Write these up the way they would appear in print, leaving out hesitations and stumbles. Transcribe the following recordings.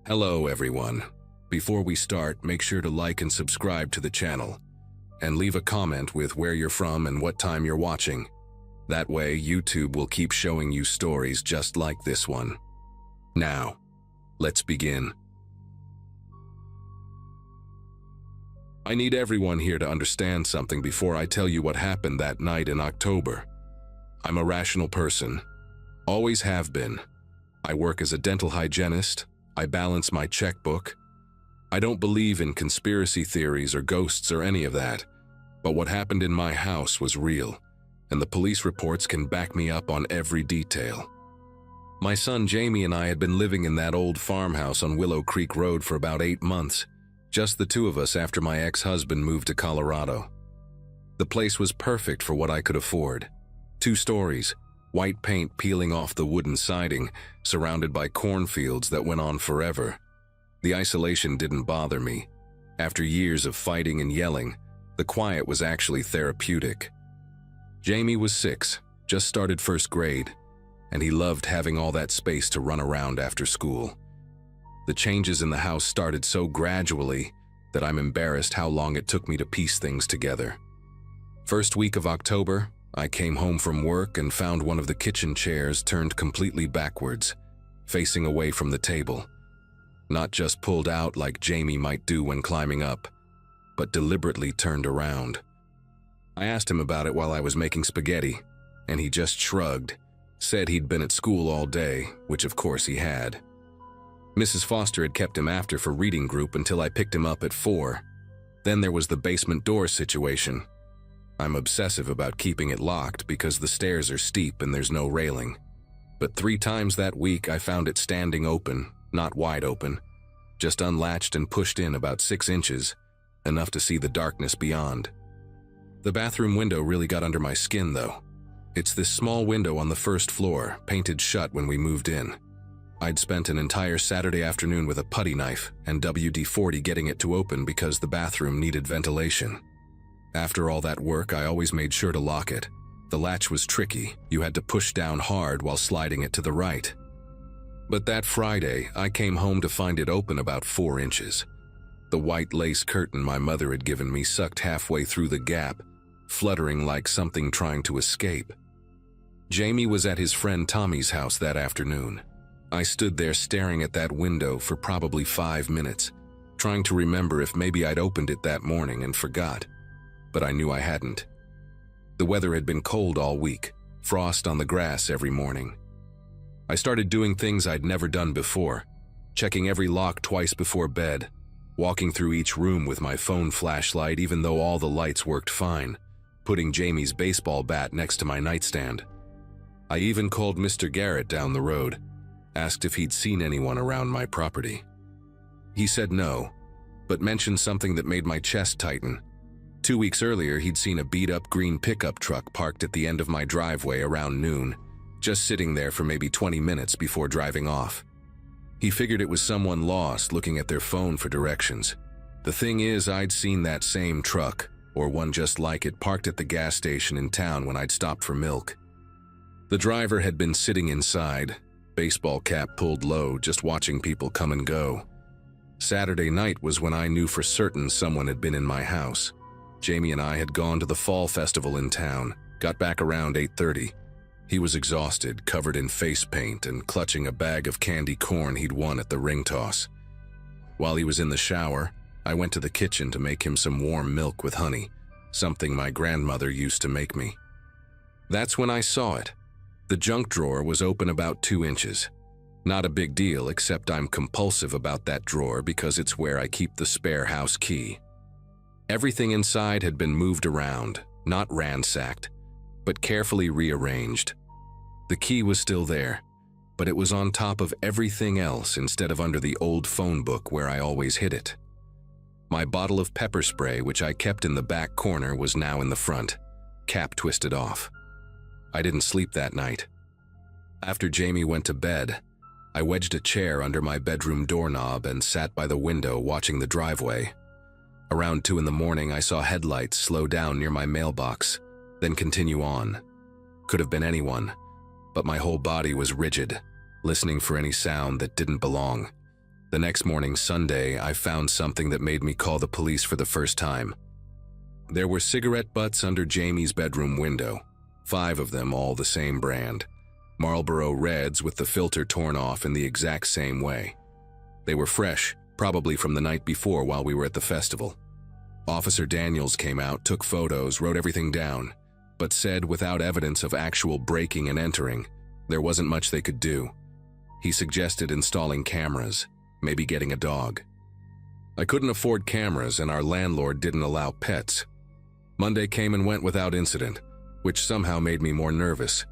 Hello everyone. Before we start, make sure to like and subscribe to the channel, and leave a comment with where you're from and what time you're watching. That way, YouTube will keep showing you stories just like this one. Now, let's begin. I need everyone here to understand something before I tell you what happened that night in October. I'm a rational person. Always have been. I work as a dental hygienist. I balance my checkbook. I don't believe in conspiracy theories or ghosts or any of that. But what happened in my house was real, and the police reports can back me up on every detail. My son Jamie and I had been living in that old farmhouse on Willow Creek Road for about 8 months, just the two of us after my ex-husband moved to Colorado. The place was perfect for what I could afford. 2 stories, white paint peeling off the wooden siding, surrounded by cornfields that went on forever. The isolation didn't bother me. After years of fighting and yelling, the quiet was actually therapeutic. Jamie was 6, just started first grade, and he loved having all that space to run around after school. The changes in the house started so gradually that I'm embarrassed how long it took me to piece things together. First week of October, I came home from work and found one of the kitchen chairs turned completely backwards, facing away from the table. Not just pulled out like Jamie might do when climbing up, but deliberately turned around. I asked him about it while I was making spaghetti, and he just shrugged, said he'd been at school all day, which of course he had. Mrs. Foster had kept him after for reading group until I picked him up at 4. Then there was the basement door situation. I'm obsessive about keeping it locked because the stairs are steep and there's no railing. But 3 times that week I found it standing open, not wide open, just unlatched and pushed in about 6 inches, enough to see the darkness beyond. The bathroom window really got under my skin though. It's this small window on the first floor, painted shut when we moved in. I'd spent an entire Saturday afternoon with a putty knife and WD-40 getting it to open because the bathroom needed ventilation. After all that work, I always made sure to lock it. The latch was tricky. You had to push down hard while sliding it to the right. But that Friday, I came home to find it open about 4 inches. The white lace curtain my mother had given me sucked halfway through the gap, fluttering like something trying to escape. Jamie was at his friend Tommy's house that afternoon. I stood there staring at that window for probably 5 minutes, trying to remember if maybe I'd opened it that morning and forgot. But I knew I hadn't. The weather had been cold all week, frost on the grass every morning. I started doing things I'd never done before, checking every lock twice before bed, walking through each room with my phone flashlight even though all the lights worked fine, putting Jamie's baseball bat next to my nightstand. I even called Mr. Garrett down the road, asked if he'd seen anyone around my property. He said no, but mentioned something that made my chest tighten. 2 weeks earlier, he'd seen a beat-up green pickup truck parked at the end of my driveway around noon, just sitting there for maybe 20 minutes before driving off. He figured it was someone lost looking at their phone for directions. The thing is, I'd seen that same truck, or one just like it, parked at the gas station in town when I'd stopped for milk. The driver had been sitting inside, baseball cap pulled low, just watching people come and go. Saturday night was when I knew for certain someone had been in my house. Jamie and I had gone to the fall festival in town, got back around 8:30. He was exhausted, covered in face paint, and clutching a bag of candy corn he'd won at the ring toss. While he was in the shower, I went to the kitchen to make him some warm milk with honey, something my grandmother used to make me. That's when I saw it. The junk drawer was open about 2 inches. Not a big deal, except I'm compulsive about that drawer because it's where I keep the spare house key. Everything inside had been moved around, not ransacked, but carefully rearranged. The key was still there, but it was on top of everything else instead of under the old phone book where I always hid it. My bottle of pepper spray, which I kept in the back corner, was now in the front, cap twisted off. I didn't sleep that night. After Jamie went to bed, I wedged a chair under my bedroom doorknob and sat by the window watching the driveway. Around 2 in the morning, I saw headlights slow down near my mailbox, then continue on. Could have been anyone, but my whole body was rigid, listening for any sound that didn't belong. The next morning, Sunday, I found something that made me call the police for the first time. There were cigarette butts under Jamie's bedroom window, 5 of them, all the same brand. Marlboro Reds with the filter torn off in the exact same way. They were fresh, probably from the night before while we were at the festival. Officer Daniels came out, took photos, wrote everything down, but said without evidence of actual breaking and entering, there wasn't much they could do. He suggested installing cameras, maybe getting a dog. I couldn't afford cameras and our landlord didn't allow pets. Monday came and went without incident, which somehow made me more nervous.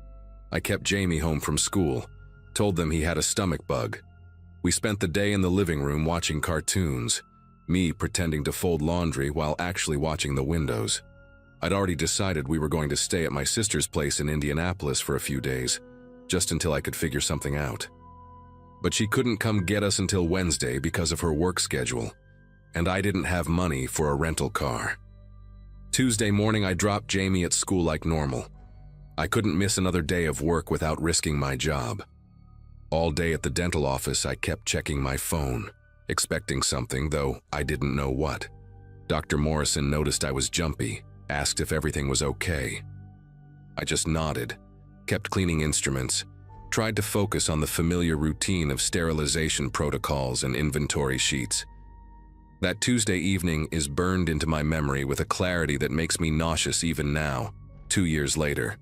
I kept Jamie home from school, told them he had a stomach bug. We spent the day in the living room watching cartoons, me pretending to fold laundry while actually watching the windows. I'd already decided we were going to stay at my sister's place in Indianapolis for a few days, just until I could figure something out. But she couldn't come get us until Wednesday because of her work schedule, and I didn't have money for a rental car. Tuesday morning, I dropped Jamie at school like normal. I couldn't miss another day of work without risking my job. All day at the dental office, I kept checking my phone, expecting something, though I didn't know what. Dr. Morrison noticed I was jumpy, asked if everything was okay. I just nodded, kept cleaning instruments, tried to focus on the familiar routine of sterilization protocols and inventory sheets. That Tuesday evening is burned into my memory with a clarity that makes me nauseous even now, 2 years later.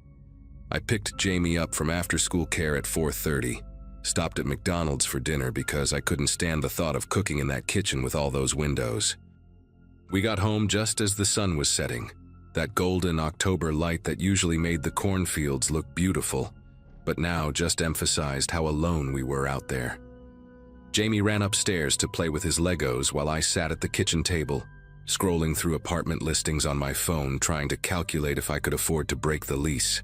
I picked Jamie up from after-school care at 4:30, stopped at McDonald's for dinner because I couldn't stand the thought of cooking in that kitchen with all those windows. We got home just as the sun was setting, that golden October light that usually made the cornfields look beautiful, but now just emphasized how alone we were out there. Jamie ran upstairs to play with his Legos while I sat at the kitchen table, scrolling through apartment listings on my phone, trying to calculate if I could afford to break the lease.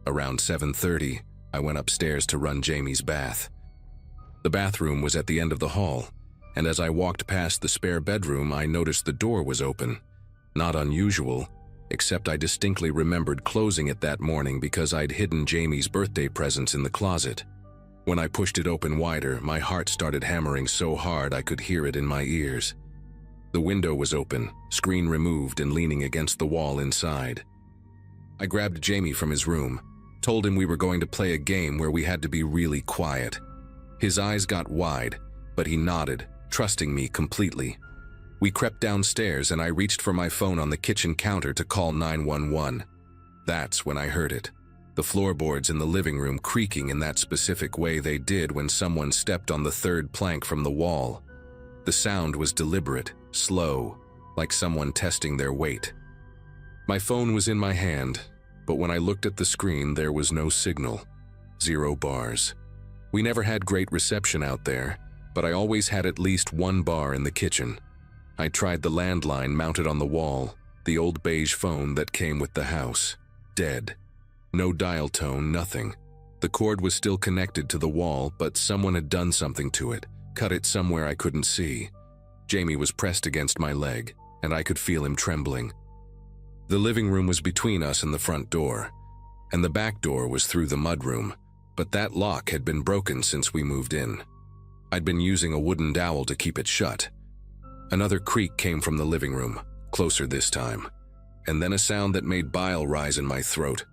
Around 7:30, I went upstairs to run Jamie's bath. The bathroom was at the end of the hall, and as I walked past the spare bedroom, I noticed the door was open. Not unusual, except I distinctly remembered closing it that morning because I'd hidden Jamie's birthday presents in the closet. When I pushed it open wider, my heart started hammering so hard I could hear it in my ears. The window was open, screen removed and leaning against the wall inside. I grabbed Jamie from his room, told him we were going to play a game where we had to be really quiet. His eyes got wide, but he nodded, trusting me completely. We crept downstairs and I reached for my phone on the kitchen counter to call 911. That's when I heard it. The floorboards in the living room creaking in that specific way they did when someone stepped on the 3rd plank from the wall. The sound was deliberate, slow, like someone testing their weight. My phone was in my hand, but when I looked at the screen, there was no signal. 0 bars. We never had great reception out there, but I always had at least 1 bar in the kitchen. I tried the landline mounted on the wall, the old beige phone that came with the house. Dead. No dial tone, nothing. The cord was still connected to the wall, but someone had done something to it, cut it somewhere I couldn't see. Jamie was pressed against my leg, and I could feel him trembling. The living room was between us and the front door, and the back door was through the mudroom, but that lock had been broken since we moved in. I'd been using a wooden dowel to keep it shut. Another creak came from the living room, closer this time, and then a sound that made bile rise in my throat.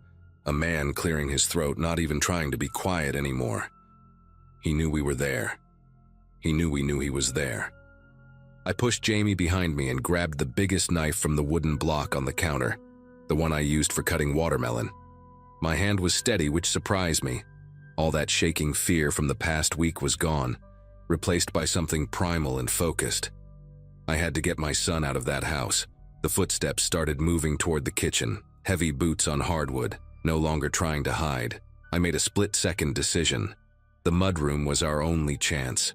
A man clearing his throat, not even trying to be quiet anymore. He knew we were there. He knew we knew he was there. I pushed Jamie behind me and grabbed the biggest knife from the wooden block on the counter, the one I used for cutting watermelon. My hand was steady, which surprised me. All that shaking fear from the past week was gone, replaced by something primal and focused. I had to get my son out of that house. The footsteps started moving toward the kitchen, heavy boots on hardwood, no longer trying to hide. I made a split-second decision. The mudroom was our only chance.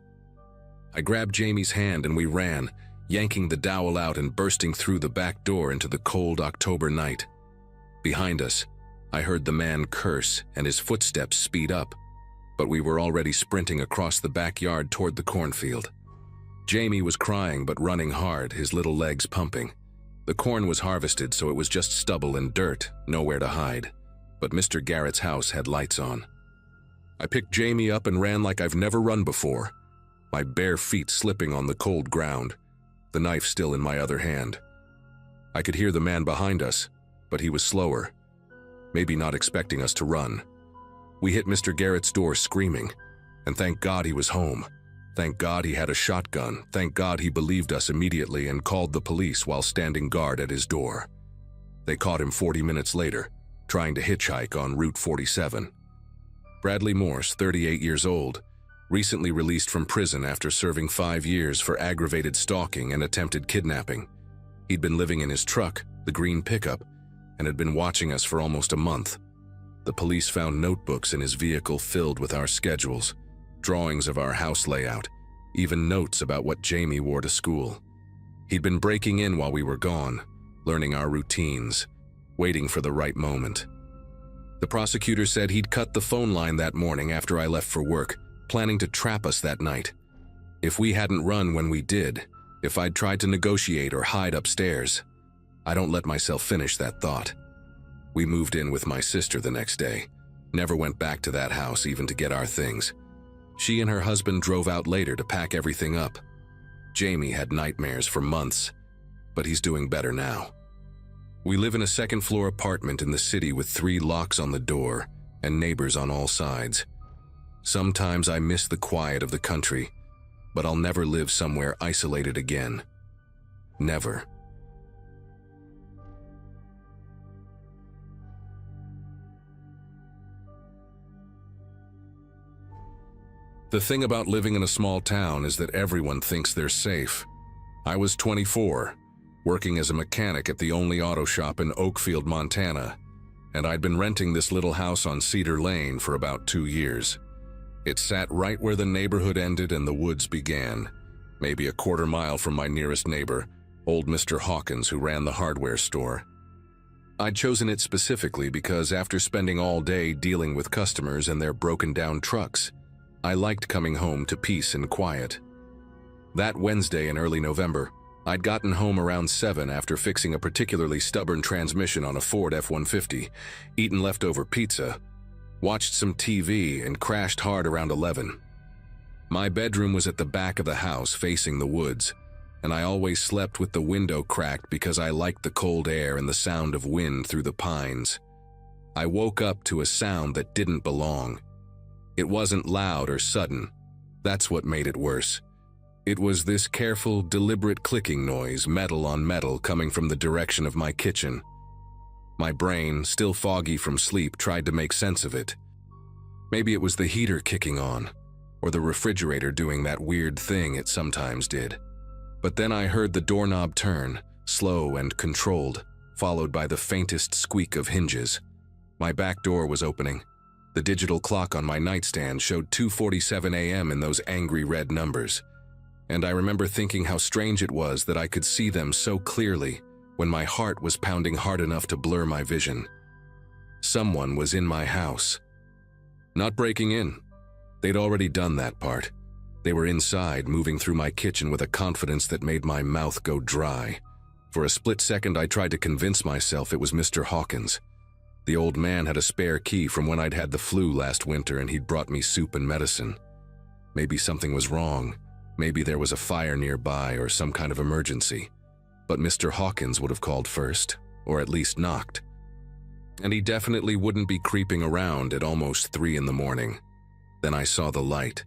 I grabbed Jamie's hand and we ran, yanking the dowel out and bursting through the back door into the cold October night. Behind us, I heard the man curse and his footsteps speed up, but we were already sprinting across the backyard toward the cornfield. Jamie was crying but running hard, his little legs pumping. The corn was harvested, so it was just stubble and dirt, nowhere to hide. But Mr. Garrett's house had lights on. I picked Jamie up and ran like I've never run before. my bare feet slipping on the cold ground, the knife still in my other hand. I could hear the man behind us, but he was slower, maybe not expecting us to run. We hit Mr. Garrett's door screaming, and thank God he was home. Thank God he had a shotgun. Thank God he believed us immediately and called the police while standing guard at his door. They caught him 40 minutes later, trying to hitchhike on Route 47. Bradley Morse, 38 years old, recently released from prison after serving 5 years for aggravated stalking and attempted kidnapping. He'd been living in his truck, the green pickup, and had been watching us for almost a month. The police found notebooks in his vehicle filled with our schedules, drawings of our house layout, even notes about what Jamie wore to school. He'd been breaking in while we were gone, learning our routines, waiting for the right moment. The prosecutor said he'd cut the phone line that morning after I left for work, planning to trap us that night. If we hadn't run when we did, if I'd tried to negotiate or hide upstairs. I don't let myself finish that thought. We moved in with my sister the next day, never went back to that house even to get our things. She and her husband drove out later to pack everything up. Jamie had nightmares for months, but he's doing better now. We live in a second-floor apartment in the city with 3 locks on the door and neighbors on all sides. Sometimes I miss the quiet of the country, but I'll never live somewhere isolated again. Never. The thing about living in a small town is that everyone thinks they're safe. I was 24, working as a mechanic at the only auto shop in Oakfield, Montana, and I'd been renting this little house on Cedar Lane for about 2 years. It sat right where the neighborhood ended and the woods began, maybe a quarter mile from my nearest neighbor, old Mr. Hawkins, who ran the hardware store. I'd chosen it specifically because after spending all day dealing with customers and their broken-down trucks, I liked coming home to peace and quiet. That Wednesday in early November, I'd gotten home around 7 after fixing a particularly stubborn transmission on a Ford F-150, eaten leftover pizza, watched some TV, and crashed hard around 11. My bedroom was at the back of the house facing the woods, and I always slept with the window cracked because I liked the cold air and the sound of wind through the pines. I woke up to a sound that didn't belong. It wasn't loud or sudden. That's what made it worse. It was this careful, deliberate clicking noise, metal on metal, coming from the direction of my kitchen. My brain, still foggy from sleep, tried to make sense of it. Maybe it was the heater kicking on, or the refrigerator doing that weird thing it sometimes did. But then I heard the doorknob turn, slow and controlled, followed by the faintest squeak of hinges. My back door was opening. The digital clock on my nightstand showed 2:47 a.m. in those angry red numbers. And I remember thinking how strange it was that I could see them so clearly when my heart was pounding hard enough to blur my vision. Someone was in my house. Not breaking in. They'd already done that part. They were inside, moving through my kitchen with a confidence that made my mouth go dry. For a split second, I tried to convince myself it was Mr. Hawkins. The old man had a spare key from when I'd had the flu last winter, and he'd brought me soup and medicine. Maybe something was wrong. Maybe there was a fire nearby or some kind of emergency. But Mr. Hawkins would have called first, or at least knocked. And he definitely wouldn't be creeping around at almost 3 in the morning. Then I saw the light,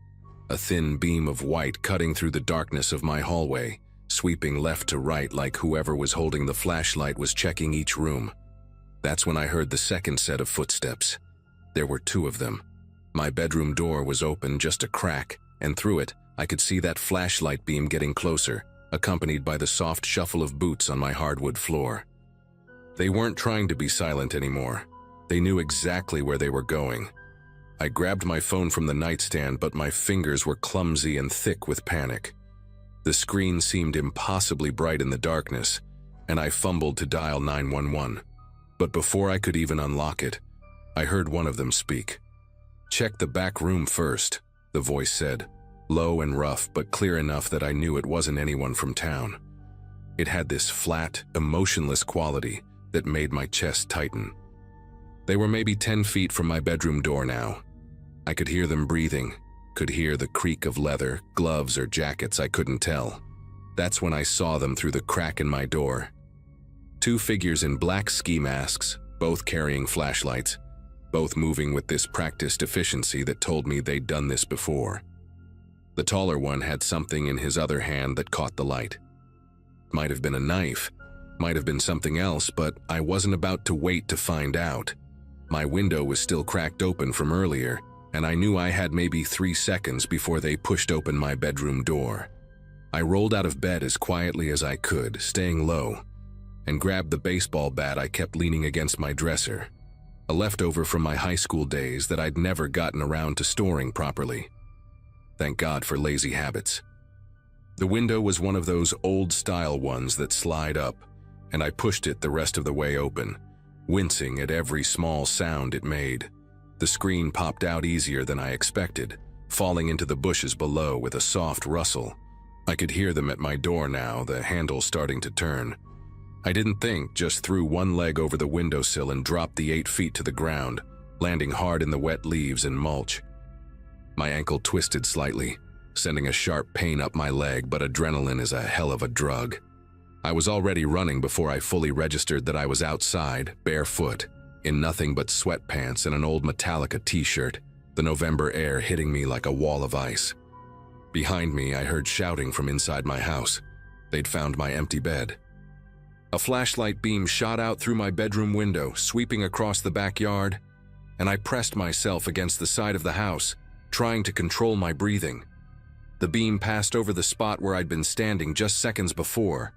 a thin beam of white cutting through the darkness of my hallway, sweeping left to right like whoever was holding the flashlight was checking each room. That's when I heard the second set of footsteps. There were 2 of them. My bedroom door was open just a crack, and through it, I could see that flashlight beam getting closer, accompanied by the soft shuffle of boots on my hardwood floor. They weren't trying to be silent anymore. They knew exactly where they were going. I grabbed my phone from the nightstand, but my fingers were clumsy and thick with panic. The screen seemed impossibly bright in the darkness, and I fumbled to dial 911. But before I could even unlock it, I heard one of them speak. "Check the back room first," the voice said, low and rough, but clear enough that I knew it wasn't anyone from town. It had this flat, emotionless quality that made my chest tighten. They were maybe 10 feet from my bedroom door now. I could hear them breathing, could hear the creak of leather, gloves or jackets, I couldn't tell. That's when I saw them through the crack in my door. Two figures in black ski masks, both carrying flashlights, both moving with this practiced efficiency that told me they'd done this before. The taller one had something in his other hand that caught the light. Might have been a knife, might have been something else, but I wasn't about to wait to find out. My window was still cracked open from earlier, and I knew I had maybe 3 seconds before they pushed open my bedroom door. I rolled out of bed as quietly as I could, staying low, and grabbed the baseball bat I kept leaning against my dresser, a leftover from my high school days that I'd never gotten around to storing properly. Thank God for lazy habits. The window was one of those old-style ones that slide up, and I pushed it the rest of the way open, wincing at every small sound it made. The screen popped out easier than I expected, falling into the bushes below with a soft rustle. I could hear them at my door now, the handle starting to turn. I didn't think, just threw one leg over the windowsill and dropped the 8 feet to the ground, landing hard in the wet leaves and mulch. My ankle twisted slightly, sending a sharp pain up my leg, but adrenaline is a hell of a drug. I was already running before I fully registered that I was outside, barefoot, in nothing but sweatpants and an old Metallica t-shirt, the November air hitting me like a wall of ice. Behind me, I heard shouting from inside my house. They'd found my empty bed. A flashlight beam shot out through my bedroom window, sweeping across the backyard, and I pressed myself against the side of the house, trying to control my breathing. The beam passed over the spot where I'd been standing just seconds before.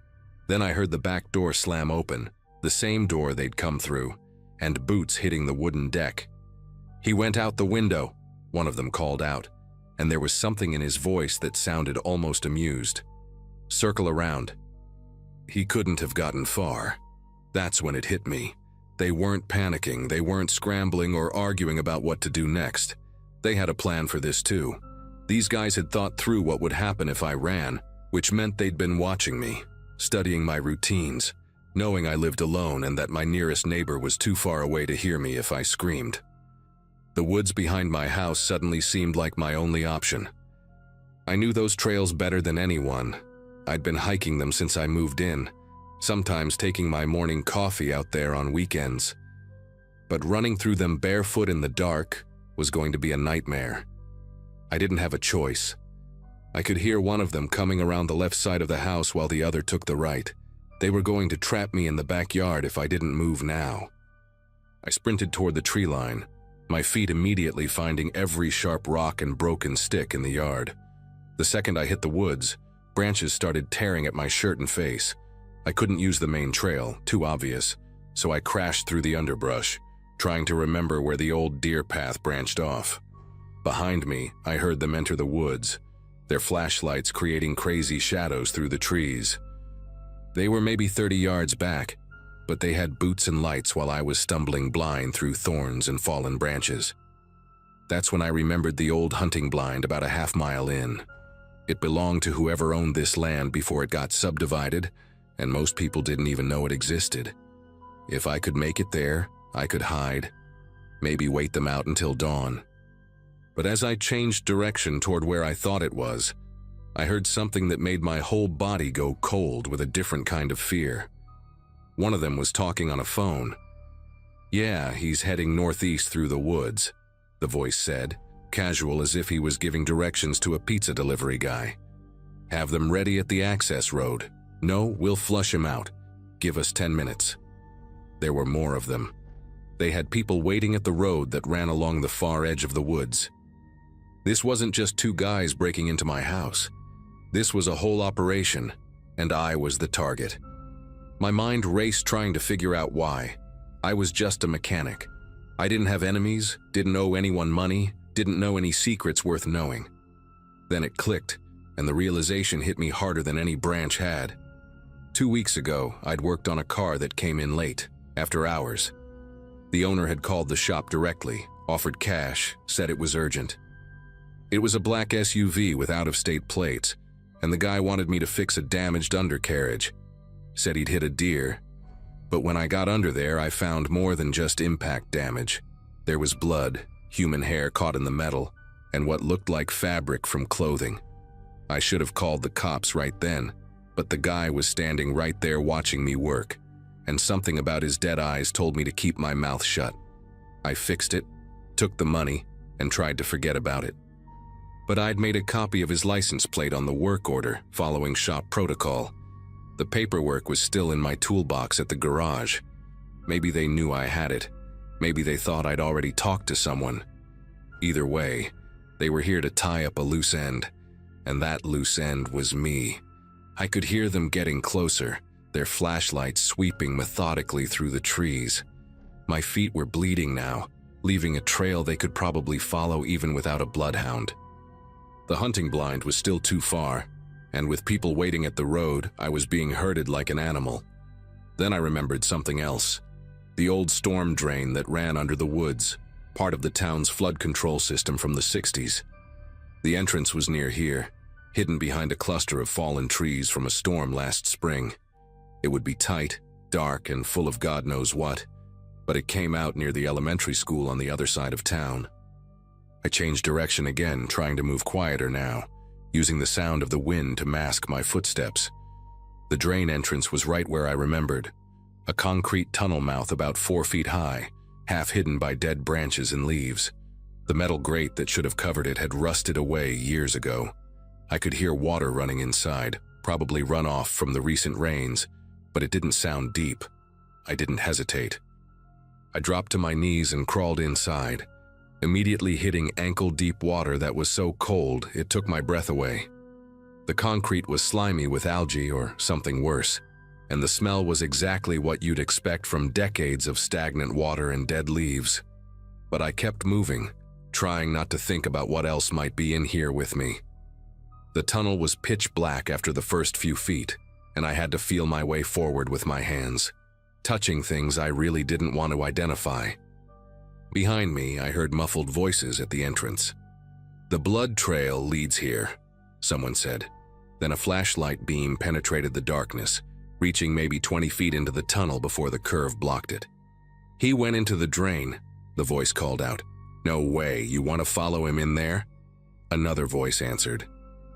Then I heard the back door slam open, the same door they'd come through, and boots hitting the wooden deck. "He went out the window," one of them called out, and there was something in his voice that sounded almost amused. "Circle around." He couldn't have gotten far. That's when it hit me. They weren't panicking, they weren't scrambling or arguing about what to do next. They had a plan for this too. These guys had thought through what would happen if I ran, which meant they'd been watching me, studying my routines, knowing I lived alone and that my nearest neighbor was too far away to hear me if I screamed. The woods behind my house suddenly seemed like my only option. I knew those trails better than anyone. I'd been hiking them since I moved in, sometimes taking my morning coffee out there on weekends. But running through them barefoot in the dark was going to be a nightmare. I didn't have a choice. I could hear one of them coming around the left side of the house while the other took the right. They were going to trap me in the backyard if I didn't move now. I sprinted toward the tree line, my feet immediately finding every sharp rock and broken stick in the yard. The second I hit the woods, branches started tearing at my shirt and face. I couldn't use the main trail, too obvious, so I crashed through the underbrush, trying to remember where the old deer path branched off. Behind me, I heard them enter the woods, their flashlights creating crazy shadows through the trees. They were maybe 30 yards back, but they had boots and lights while I was stumbling blind through thorns and fallen branches. That's when I remembered the old hunting blind about a half-mile in. It belonged to whoever owned this land before it got subdivided, and most people didn't even know it existed. If I could make it there, I could hide, maybe wait them out until dawn. But as I changed direction toward where I thought it was, I heard something that made my whole body go cold with a different kind of fear. One of them was talking on a phone. "Yeah, he's heading northeast through the woods," the voice said, casual as if he was giving directions to a pizza delivery guy. "Have them ready at the access road. No, we'll flush him out. Give us 10 minutes. There were more of them. They had people waiting at the road that ran along the far edge of the woods. This wasn't just two guys breaking into my house. This was a whole operation, and I was the target. My mind raced trying to figure out why. I was just a mechanic. I didn't have enemies, didn't owe anyone money, didn't know any secrets worth knowing. Then it clicked, and the realization hit me harder than any branch had. 2 weeks ago, I'd worked on a car that came in late, after hours. The owner had called the shop directly, offered cash, said it was urgent. It was a black SUV with out-of-state plates, and the guy wanted me to fix a damaged undercarriage. Said he'd hit a deer. But when I got under there, I found more than just impact damage. There was blood, human hair caught in the metal, and what looked like fabric from clothing. I should have called the cops right then, but the guy was standing right there watching me work, and something about his dead eyes told me to keep my mouth shut. I fixed it, took the money, and tried to forget about it. But I'd made a copy of his license plate on the work order, following shop protocol. The paperwork was still in my toolbox at the garage. Maybe they knew I had it. Maybe they thought I'd already talked to someone. Either way, they were here to tie up a loose end, and that loose end was me. I could hear them getting closer, their flashlights sweeping methodically through the trees. My feet were bleeding now, leaving a trail they could probably follow even without a bloodhound. The hunting blind was still too far, and with people waiting at the road, I was being herded like an animal. Then I remembered something else. The old storm drain that ran under the woods, part of the town's flood control system from the 60s. The entrance was near here, hidden behind a cluster of fallen trees from a storm last spring. It would be tight, dark, and full of God knows what, but it came out near the elementary school on the other side of town. I changed direction again, trying to move quieter now, using the sound of the wind to mask my footsteps. The drain entrance was right where I remembered, a concrete tunnel mouth about 4 feet high, half hidden by dead branches and leaves. The metal grate that should have covered it had rusted away years ago. I could hear water running inside, probably runoff from the recent rains, but it didn't sound deep. I didn't hesitate. I dropped to my knees and crawled inside, immediately hitting ankle-deep water that was so cold it took my breath away. The concrete was slimy with algae or something worse, and the smell was exactly what you'd expect from decades of stagnant water and dead leaves. But I kept moving, trying not to think about what else might be in here with me. The tunnel was pitch black after the first few feet, and I had to feel my way forward with my hands, touching things I really didn't want to identify. Behind me, I heard muffled voices at the entrance. "The blood trail leads here," someone said. Then a flashlight beam penetrated the darkness, reaching maybe 20 feet into the tunnel before the curve blocked it. "He went into the drain," the voice called out. "No way, you want to follow him in there?" Another voice answered.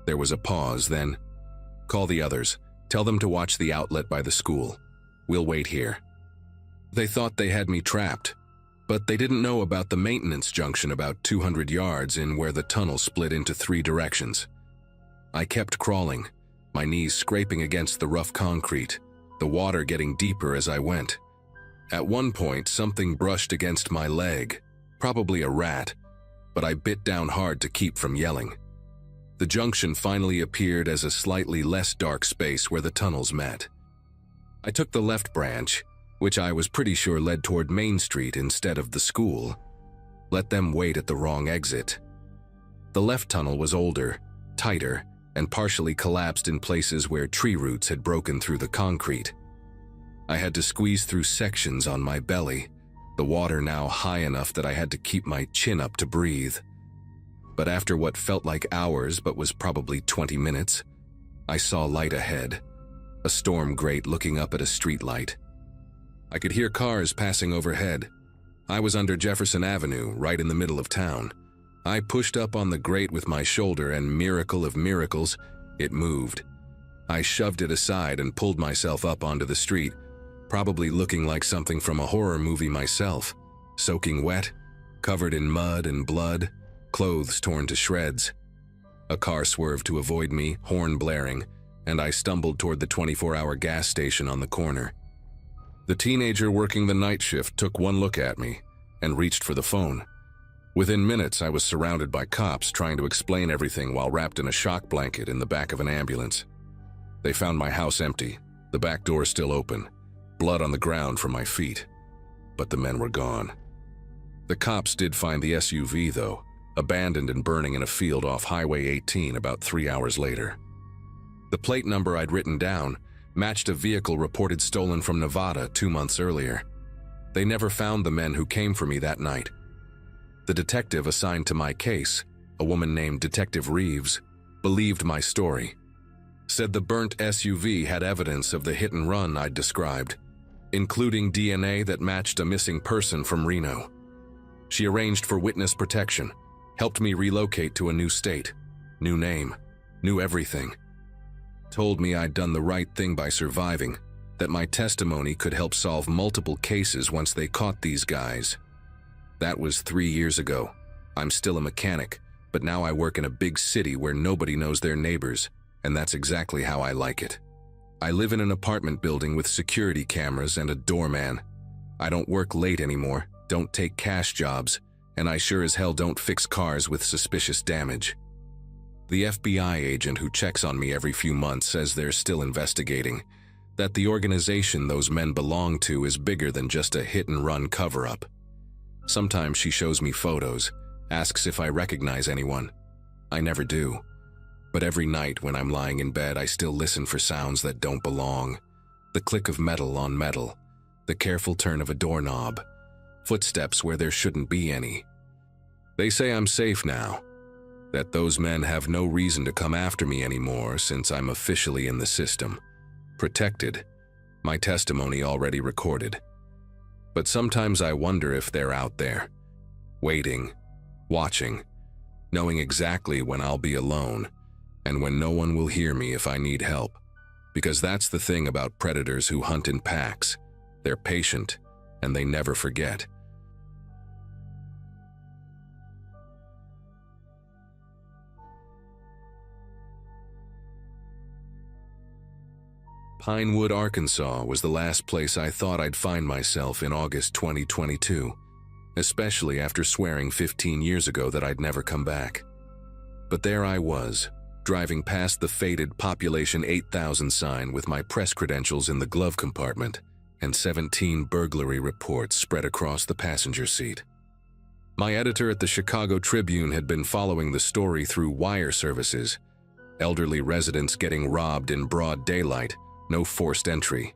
There was a pause, then, "Call the others. Tell them to watch the outlet by the school. We'll wait here." They thought they had me trapped, but they didn't know about the maintenance junction about 200 yards in where the tunnel split into 3 directions. I kept crawling, my knees scraping against the rough concrete, the water getting deeper as I went. At one point, something brushed against my leg, probably a rat, but I bit down hard to keep from yelling. The junction finally appeared as a slightly less dark space where the tunnels met. I took the left branch, which I was pretty sure led toward Main Street instead of the school. Let them wait at the wrong exit. The left tunnel was older, tighter, and partially collapsed in places where tree roots had broken through the concrete. I had to squeeze through sections on my belly, the water now high enough that I had to keep my chin up to breathe. But after what felt like hours but was probably 20 minutes, I saw light ahead, a storm grate looking up at a street light. I could hear cars passing overhead. I was under Jefferson Avenue, right in the middle of town. I pushed up on the grate with my shoulder and, miracle of miracles, it moved. I shoved it aside and pulled myself up onto the street, probably looking like something from a horror movie myself, soaking wet, covered in mud and blood, clothes torn to shreds. A car swerved to avoid me, horn blaring, and I stumbled toward the 24-hour gas station on the corner. The teenager working the night shift took one look at me and reached for the phone. Within minutes, I was surrounded by cops trying to explain everything while wrapped in a shock blanket in the back of an ambulance. They found my house empty, the back door still open, blood on the ground from my feet. But the men were gone. The cops did find the SUV, though, abandoned and burning in a field off Highway 18 about 3 hours later. The plate number I'd written down matched a vehicle reported stolen from Nevada 2 months earlier. They never found the men who came for me that night. The detective assigned to my case, a woman named Detective Reeves, believed my story. Said the burnt SUV had evidence of the hit and run I'd described, including DNA that matched a missing person from Reno. She arranged for witness protection, Helped me relocate to a new state, new name, new everything. Told me I'd done the right thing by surviving, that my testimony could help solve multiple cases once they caught these guys. That was 3 years ago. I'm still a mechanic, but now I work in a big city where nobody knows their neighbors, and that's exactly how I like it. I live in an apartment building with security cameras and a doorman. I don't work late anymore, don't take cash jobs, and I sure as hell don't fix cars with suspicious damage. The FBI agent who checks on me every few months says they're still investigating, that the organization those men belong to is bigger than just a hit-and-run cover-up. Sometimes she shows me photos, asks if I recognize anyone. I never do. But every night when I'm lying in bed, I still listen for sounds that don't belong. The click of metal on metal, the careful turn of a doorknob, footsteps where there shouldn't be any. They say I'm safe now, that those men have no reason to come after me anymore since I'm officially in the system. Protected, my testimony already recorded. But sometimes I wonder if they're out there, waiting, watching, knowing exactly when I'll be alone and when no one will hear me if I need help. Because that's the thing about predators who hunt in packs. They're patient and they never forget. Pinewood, Arkansas was the last place I thought I'd find myself in August 2022, especially after swearing 15 years ago that I'd never come back. But there I was, driving past the faded population 8,000 sign with my press credentials in the glove compartment and 17 burglary reports spread across the passenger seat. My editor at the Chicago Tribune had been following the story through wire services, elderly residents getting robbed in broad daylight, no forced entry.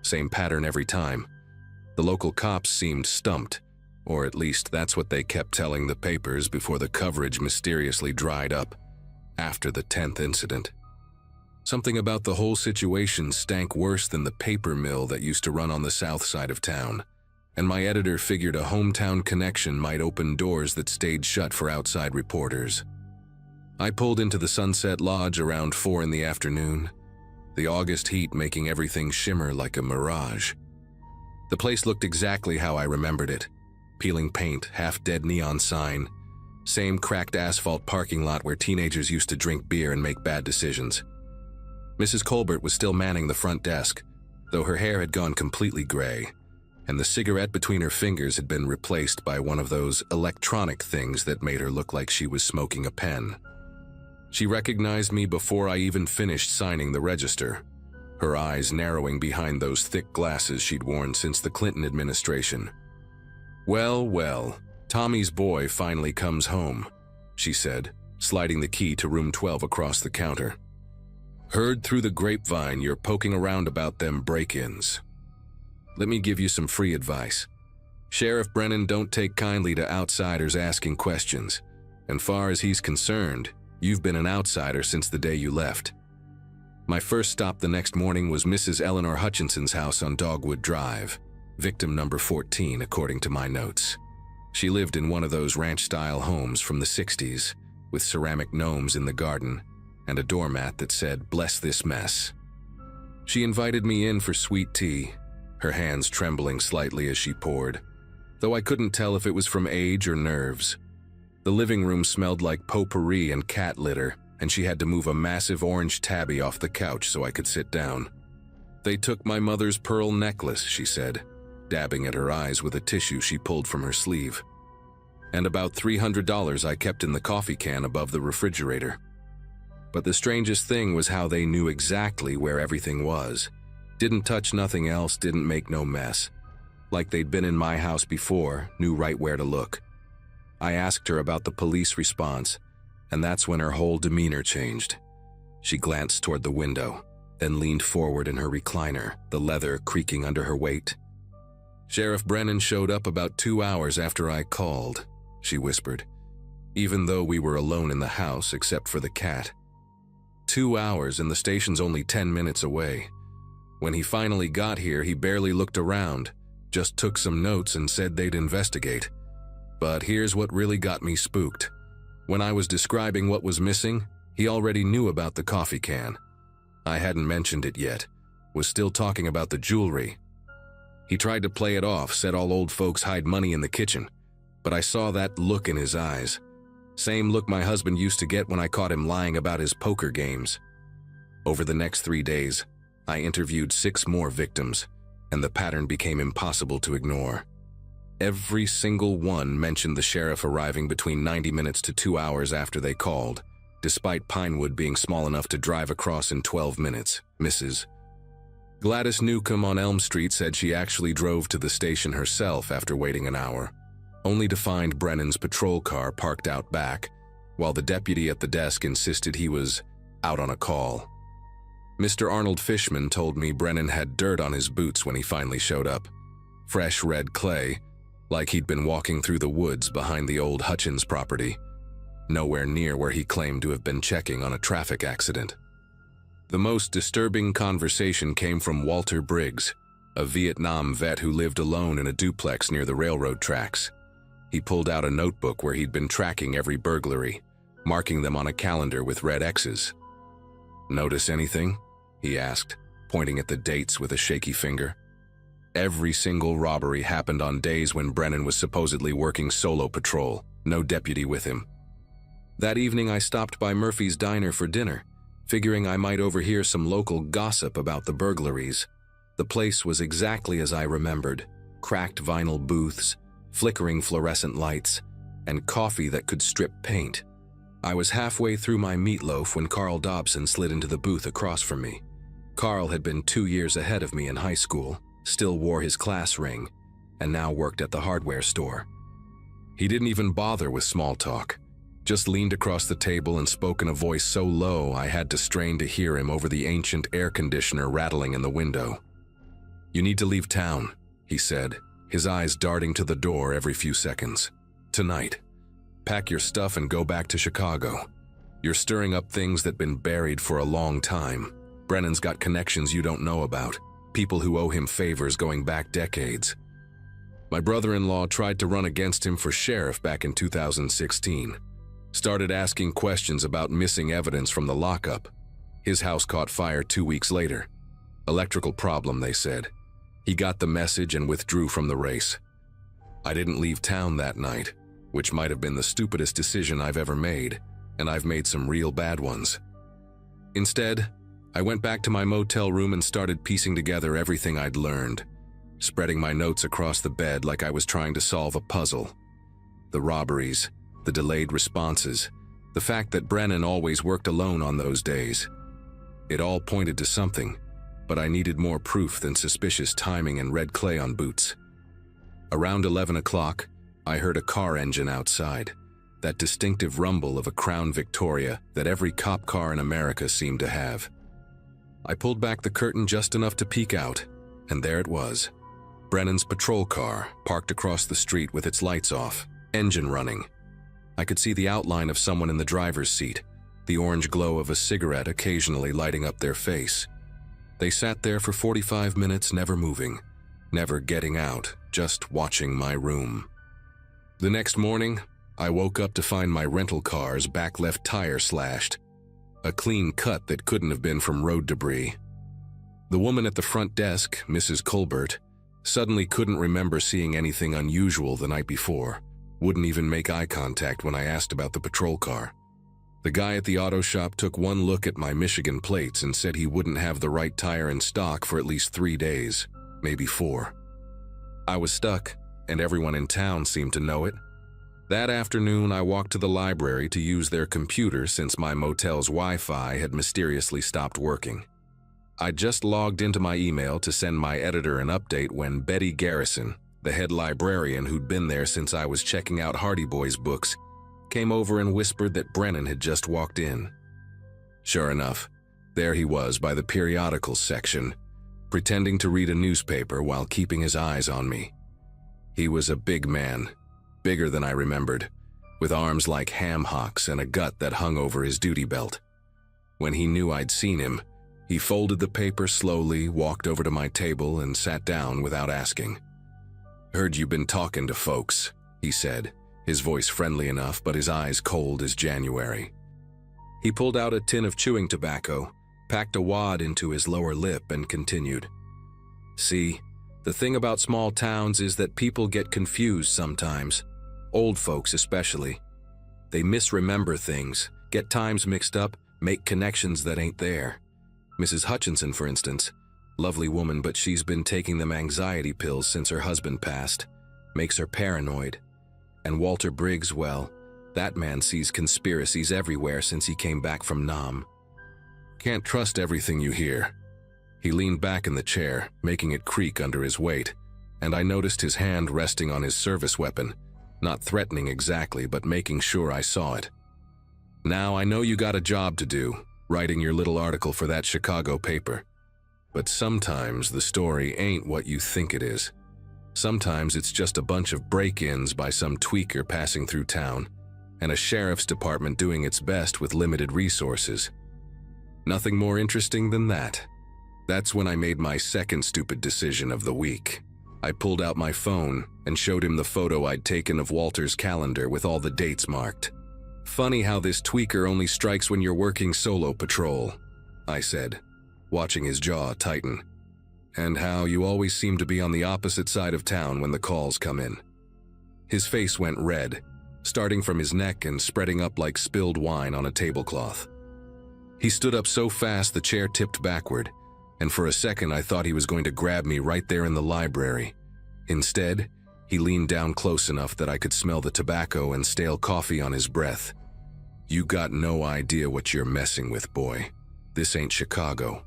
Same pattern every time. The local cops seemed stumped, or at least that's what they kept telling the papers before the coverage mysteriously dried up after the 10th incident. Something about the whole situation stank worse than the paper mill that used to run on the south side of town, and my editor figured a hometown connection might open doors that stayed shut for outside reporters. I pulled into the Sunset Lodge around 4 in the afternoon, the August heat making everything shimmer like a mirage. The place looked exactly how I remembered it. Peeling paint, half-dead neon sign, same cracked asphalt parking lot where teenagers used to drink beer and make bad decisions. Mrs. Colbert was still manning the front desk, though her hair had gone completely gray, and the cigarette between her fingers had been replaced by one of those electronic things that made her look like she was smoking a pen. She recognized me before I even finished signing the register, her eyes narrowing behind those thick glasses she'd worn since the Clinton administration. "Well, well, Tommy's boy finally comes home," she said, sliding the key to room 12 across the counter. "Heard through the grapevine you're poking around about them break-ins. Let me give you some free advice. Sheriff Brennan don't take kindly to outsiders asking questions, and far as he's concerned, you've been an outsider since the day you left." My first stop the next morning was Mrs. Eleanor Hutchinson's house on Dogwood Drive, victim number 14 according to my notes. She lived in one of those ranch-style homes from the 60s, with ceramic gnomes in the garden and a doormat that said, "Bless this mess." She invited me in for sweet tea, her hands trembling slightly as she poured, though I couldn't tell if it was from age or nerves. The living room smelled like potpourri and cat litter, and she had to move a massive orange tabby off the couch so I could sit down. "They took my mother's pearl necklace," she said, dabbing at her eyes with a tissue she pulled from her sleeve. "And about $300 I kept in the coffee can above the refrigerator." But the strangest thing was how they knew exactly where everything was. Didn't touch nothing else, didn't make no mess. Like they'd been in my house before, knew right where to look. I asked her about the police response, and that's when her whole demeanor changed. She glanced toward the window, then leaned forward in her recliner, the leather creaking under her weight. "Sheriff Brennan showed up about 2 hours after I called," she whispered, even though we were alone in the house except for the cat. 2 hours and the station's only 10 minutes away. When he finally got here, he barely looked around, just took some notes and said they'd investigate. But here's what really got me spooked. When I was describing what was missing, he already knew about the coffee can. I hadn't mentioned it yet, was still talking about the jewelry. He tried to play it off, said all old folks hide money in the kitchen, but I saw that look in his eyes. Same look my husband used to get when I caught him lying about his poker games. Over the next 3 days, I interviewed 6 more victims, and the pattern became impossible to ignore. Every single one mentioned the sheriff arriving between 90 minutes to 2 hours after they called, despite Pinewood being small enough to drive across in 12 minutes. Mrs. Gladys Newcomb on Elm Street said she actually drove to the station herself after waiting an hour, only to find Brennan's patrol car parked out back, while the deputy at the desk insisted he was out on a call. Mr. Arnold Fishman told me Brennan had dirt on his boots when he finally showed up. Fresh red clay, like he'd been walking through the woods behind the old Hutchins property, nowhere near where he claimed to have been checking on a traffic accident. The most disturbing conversation came from Walter Briggs, a Vietnam vet who lived alone in a duplex near the railroad tracks. He pulled out a notebook where he'd been tracking every burglary, marking them on a calendar with red X's. "Notice anything?" he asked, pointing at the dates with a shaky finger. Every single robbery happened on days when Brennan was supposedly working solo patrol, no deputy with him. That evening I stopped by Murphy's Diner for dinner, figuring I might overhear some local gossip about the burglaries. The place was exactly as I remembered: cracked vinyl booths, flickering fluorescent lights, and coffee that could strip paint. I was halfway through my meatloaf when Carl Dobson slid into the booth across from me. Carl had been 2 years ahead of me in high school, still wore his class ring, and now worked at the hardware store. He didn't even bother with small talk, just leaned across the table and spoke in a voice so low I had to strain to hear him over the ancient air conditioner rattling in the window. "You need to leave town," he said, his eyes darting to the door every few seconds. "Tonight. Pack your stuff and go back to Chicago. You're stirring up things that've been buried for a long time. Brennan's got connections you don't know about, people who owe him favors going back decades. My brother-in-law tried to run against him for sheriff back in 2016. Started asking questions about missing evidence from the lockup. His house caught fire 2 weeks later. Electrical problem, they said. He got the message and withdrew from the race. I didn't leave town that night, which might have been the stupidest decision I've ever made, and I've made some real bad ones. Instead, I went back to my motel room and started piecing together everything I'd learned, spreading my notes across the bed like I was trying to solve a puzzle. The robberies, the delayed responses, the fact that Brennan always worked alone on those days. It all pointed to something, but I needed more proof than suspicious timing and red clay on boots. Around 11 o'clock, I heard a car engine outside, that distinctive rumble of a Crown Victoria that every cop car in America seemed to have. I pulled back the curtain just enough to peek out, and there it was. Brennan's patrol car, parked across the street with its lights off, engine running. I could see the outline of someone in the driver's seat, the orange glow of a cigarette occasionally lighting up their face. They sat there for 45 minutes, never moving, never getting out, just watching my room. The next morning, I woke up to find my rental car's back left tire slashed, a clean cut that couldn't have been from road debris. The woman at the front desk, Mrs. Colbert, suddenly couldn't remember seeing anything unusual the night before, wouldn't even make eye contact when I asked about the patrol car. The guy at the auto shop took one look at my Michigan plates and said he wouldn't have the right tire in stock for at least 3 days, maybe 4. I was stuck, and everyone in town seemed to know it. That afternoon, I walked to the library to use their computer since my motel's Wi-Fi had mysteriously stopped working. I just logged into my email to send my editor an update when Betty Garrison, the head librarian who'd been there since I was checking out Hardy Boys books, came over and whispered that Brennan had just walked in. Sure enough, there he was by the periodicals section, pretending to read a newspaper while keeping his eyes on me. He was a big man, bigger than I remembered, with arms like ham hocks and a gut that hung over his duty belt. When he knew I'd seen him, he folded the paper slowly, walked over to my table, and sat down without asking. "Heard you've been talking to folks," he said, his voice friendly enough but his eyes cold as January. He pulled out a tin of chewing tobacco, packed a wad into his lower lip, and continued. See, the thing about small towns is that people get confused sometimes, old folks especially. They misremember things, get times mixed up, make connections that ain't there. Mrs. Hutchinson, for instance, lovely woman, but she's been taking them anxiety pills since her husband passed, makes her paranoid. And Walter Briggs, well, that man sees conspiracies everywhere since he came back from Nam. Can't trust everything you hear. He leaned back in the chair, making it creak under his weight, and I noticed his hand resting on his service weapon, not threatening exactly, but making sure I saw it. Now, I know you got a job to do, writing your little article for that Chicago paper. But sometimes the story ain't what you think it is. Sometimes it's just a bunch of break-ins by some tweaker passing through town, and a sheriff's department doing its best with limited resources. Nothing more interesting than that. That's when I made my second stupid decision of the week. I pulled out my phone and showed him the photo I'd taken of Walter's calendar with all the dates marked. Funny how this tweaker only strikes when you're working solo patrol, I said, watching his jaw tighten. And how you always seem to be on the opposite side of town when the calls come in. His face went red, starting from his neck and spreading up like spilled wine on a tablecloth. He stood up so fast the chair tipped backward, and for a second I thought he was going to grab me right there in the library. Instead, he leaned down close enough that I could smell the tobacco and stale coffee on his breath. You got no idea what you're messing with, boy. This ain't Chicago.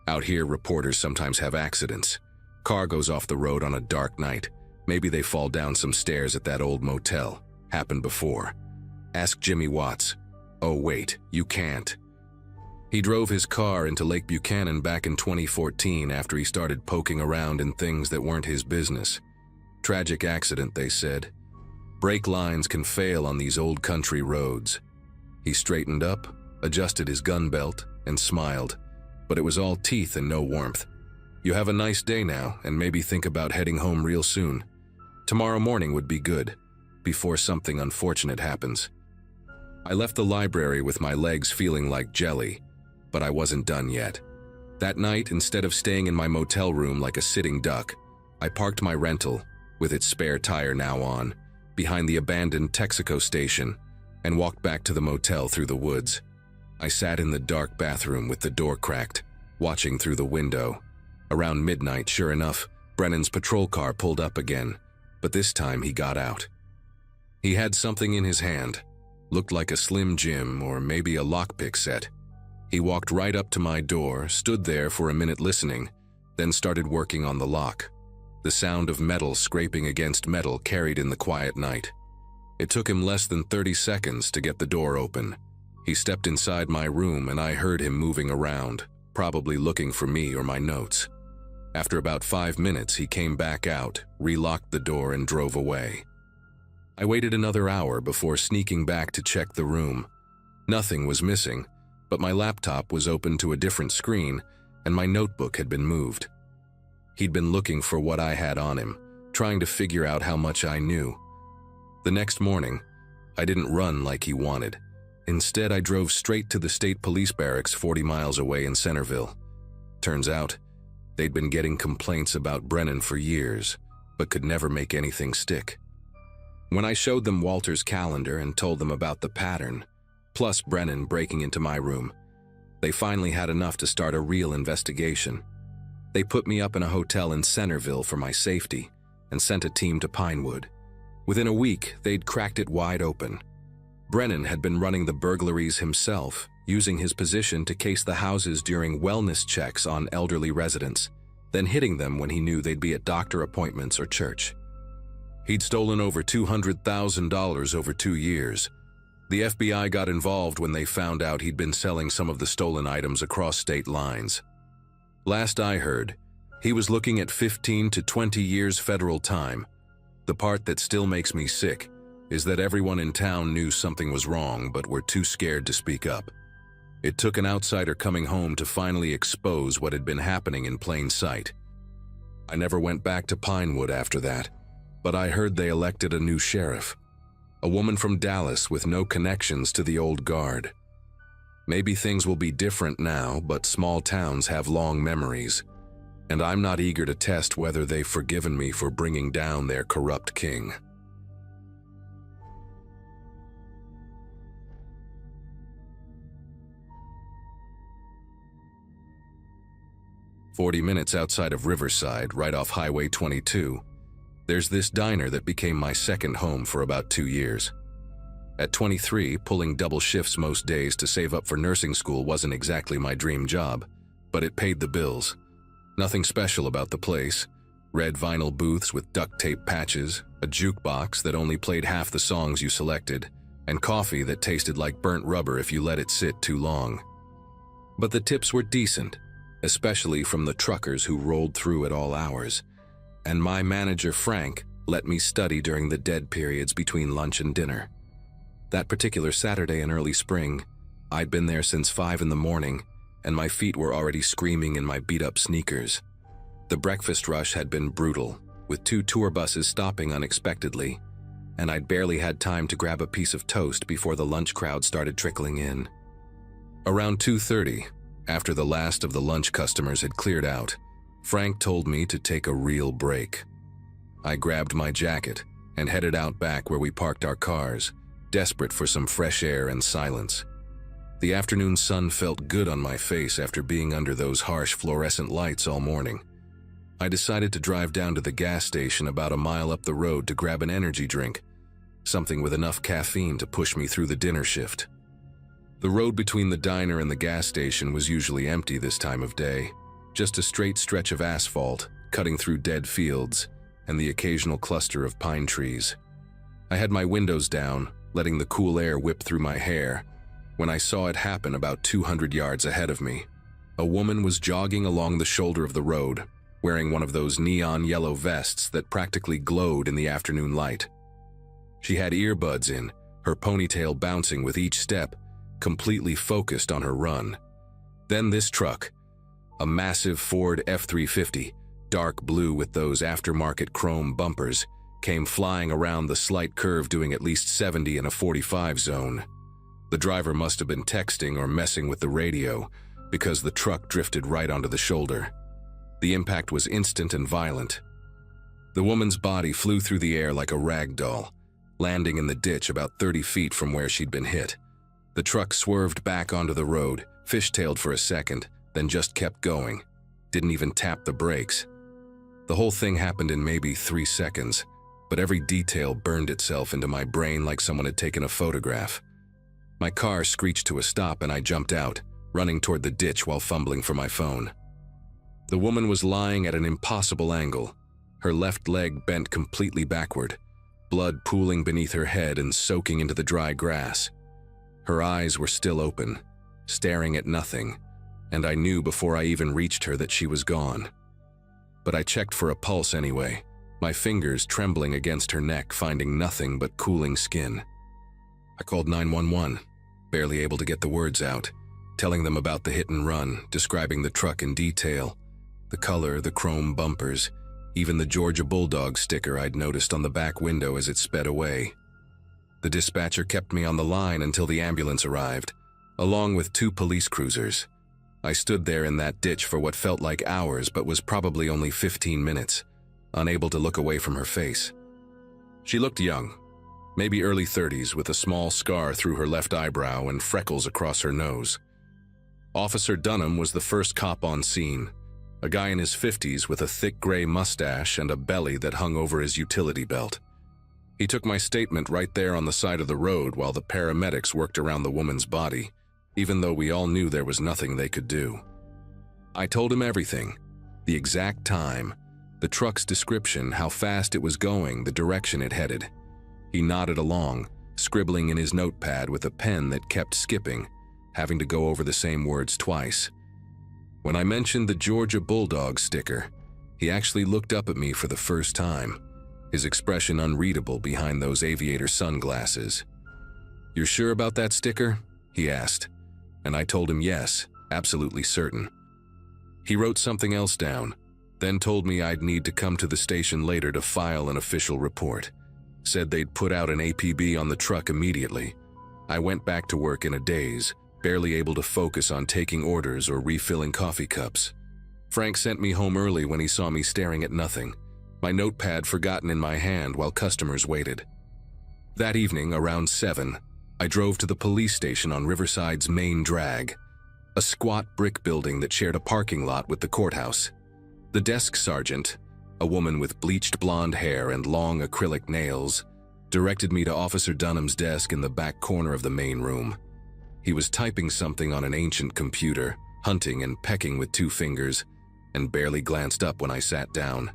Out here, reporters sometimes have accidents. Car goes off the road on a dark night. Maybe they fall down some stairs at that old motel. Happened before. Ask Jimmy Watts. Oh wait, you can't. He drove his car into Lake Buchanan back in 2014 after he started poking around in things that weren't his business. Tragic accident, they said. Brake lines can fail on these old country roads. He straightened up, adjusted his gun belt, and smiled. But it was all teeth and no warmth. You have a nice day now, and maybe think about heading home real soon. Tomorrow morning would be good, before something unfortunate happens. I left the library with my legs feeling like jelly, but I wasn't done yet. That night, instead of staying in my motel room like a sitting duck, I parked my rental, with its spare tire now on, behind the abandoned Texaco station, and walked back to the motel through the woods. I sat in the dark bathroom with the door cracked, watching through the window. Around midnight, sure enough, Brennan's patrol car pulled up again, but this time he got out. He had something in his hand, looked like a Slim Jim or maybe a lockpick set. He walked right up to my door, stood there for a minute listening, then started working on the lock. The sound of metal scraping against metal carried in the quiet night. It took him less than 30 seconds to get the door open. He stepped inside my room and I heard him moving around, probably looking for me or my notes. After about 5 minutes, he came back out, relocked the door and drove away. I waited another hour before sneaking back to check the room. Nothing was missing, but my laptop was open to a different screen and my notebook had been moved. He'd been looking for what I had on him, trying to figure out how much I knew. The next morning, I didn't run like he wanted. Instead, I drove straight to the state police barracks 40 miles away in Centerville. Turns out, they'd been getting complaints about Brennan for years, but could never make anything stick. When I showed them Walter's calendar and told them about the pattern, plus Brennan breaking into my room, they finally had enough to start a real investigation. They put me up in a hotel in Centerville for my safety and sent a team to Pinewood. Within a week, they'd cracked it wide open. Brennan had been running the burglaries himself, using his position to case the houses during wellness checks on elderly residents, then hitting them when he knew they'd be at doctor appointments or church. He'd stolen over $200,000 over 2 years. The FBI got involved when they found out he'd been selling some of the stolen items across state lines. Last I heard, he was looking at 15 to 20 years federal time. The part that still makes me sick is that everyone in town knew something was wrong but were too scared to speak up. It took an outsider coming home to finally expose what had been happening in plain sight. I never went back to Pinewood after that, but I heard they elected a new sheriff. a woman from Dallas with no connections to the old guard. Maybe things will be different now, but small towns have long memories, and I'm not eager to test whether they've forgiven me for bringing down their corrupt king. "40 minutes outside of Riverside, right off Highway 22, there's this diner that became my second home for about 2 years. At 23, pulling double shifts most days to save up for nursing school wasn't exactly my dream job, but it paid the bills. Nothing special about the place. Red vinyl booths with duct tape patches, a jukebox that only played half the songs you selected, and coffee that tasted like burnt rubber if you let it sit too long. But the tips were decent, especially from the truckers who rolled through at all hours, and my manager Frank let me study during the dead periods between lunch and dinner. That particular Saturday in early spring, I'd been there since 5 in the morning, and my feet were already screaming in my beat-up sneakers. The breakfast rush had been brutal, with 2 tour buses stopping unexpectedly, and I'd barely had time to grab a piece of toast before the lunch crowd started trickling in. Around 2:30, after the last of the lunch customers had cleared out, Frank told me to take a real break. I grabbed my jacket and headed out back where we parked our cars, desperate for some fresh air and silence. The afternoon sun felt good on my face after being under those harsh fluorescent lights all morning. I decided to drive down to the gas station about a mile up the road to grab an energy drink, something with enough caffeine to push me through the dinner shift. The road between the diner and the gas station was usually empty this time of day, just a straight stretch of asphalt cutting through dead fields and the occasional cluster of pine trees. I had my windows down, letting the cool air whip through my hair, when I saw it happen about 200 yards ahead of me. A woman was jogging along the shoulder of the road, wearing one of those neon yellow vests that practically glowed in the afternoon light. She had earbuds in, her ponytail bouncing with each step, completely focused on her run. Then this truck, a massive Ford F-350, dark blue with those aftermarket chrome bumpers, came flying around the slight curve doing at least 70 in a 45 zone. The driver must have been texting or messing with the radio, because the truck drifted right onto the shoulder. The impact was instant and violent. The woman's body flew through the air like a rag doll, landing in the ditch about 30 feet from where she'd been hit. The truck swerved back onto the road, fishtailed for a second, then just kept going. Didn't even tap the brakes. The whole thing happened in maybe 3 seconds, but every detail burned itself into my brain like someone had taken a photograph. My car screeched to a stop and I jumped out, running toward the ditch while fumbling for my phone. The woman was lying at an impossible angle, her left leg bent completely backward, blood pooling beneath her head and soaking into the dry grass. Her eyes were still open, staring at nothing, and I knew before I even reached her that she was gone. But I checked for a pulse anyway, my fingers trembling against her neck, finding nothing but cooling skin. I called 911, barely able to get the words out, telling them about the hit and run, describing the truck in detail, the color, the chrome bumpers, even the Georgia Bulldog sticker I'd noticed on the back window as it sped away. The dispatcher kept me on the line until the ambulance arrived, along with 2 police cruisers. I stood there in that ditch for what felt like hours but was probably only 15 minutes, unable to look away from her face. She looked young, maybe early 30s, with a small scar through her left eyebrow and freckles across her nose. Officer Dunham was the first cop on scene, a guy in his 50s with a thick gray mustache and a belly that hung over his utility belt. He took my statement right there on the side of the road while the paramedics worked around the woman's body, even though we all knew there was nothing they could do. I told him everything, the exact time, the truck's description, how fast it was going, the direction it headed. He nodded along, scribbling in his notepad with a pen that kept skipping, having to go over the same words twice. When I mentioned the Georgia Bulldog sticker, he actually looked up at me for the first time, his expression unreadable behind those aviator sunglasses. "You're sure about that sticker?" he asked, and I told him yes, absolutely certain. He wrote something else down, then told me I'd need to come to the station later to file an official report. said they'd put out an APB on the truck immediately. I went back to work in a daze, barely able to focus on taking orders or refilling coffee cups. Frank sent me home early when he saw me staring at nothing, my notepad forgotten in my hand while customers waited. That evening, around 7, I drove to the police station on Riverside's main drag, a squat brick building that shared a parking lot with the courthouse. The desk sergeant, a woman with bleached blonde hair and long acrylic nails, directed me to Officer Dunham's desk in the back corner of the main room. He was typing something on an ancient computer, hunting and pecking with 2 fingers, and barely glanced up when I sat down.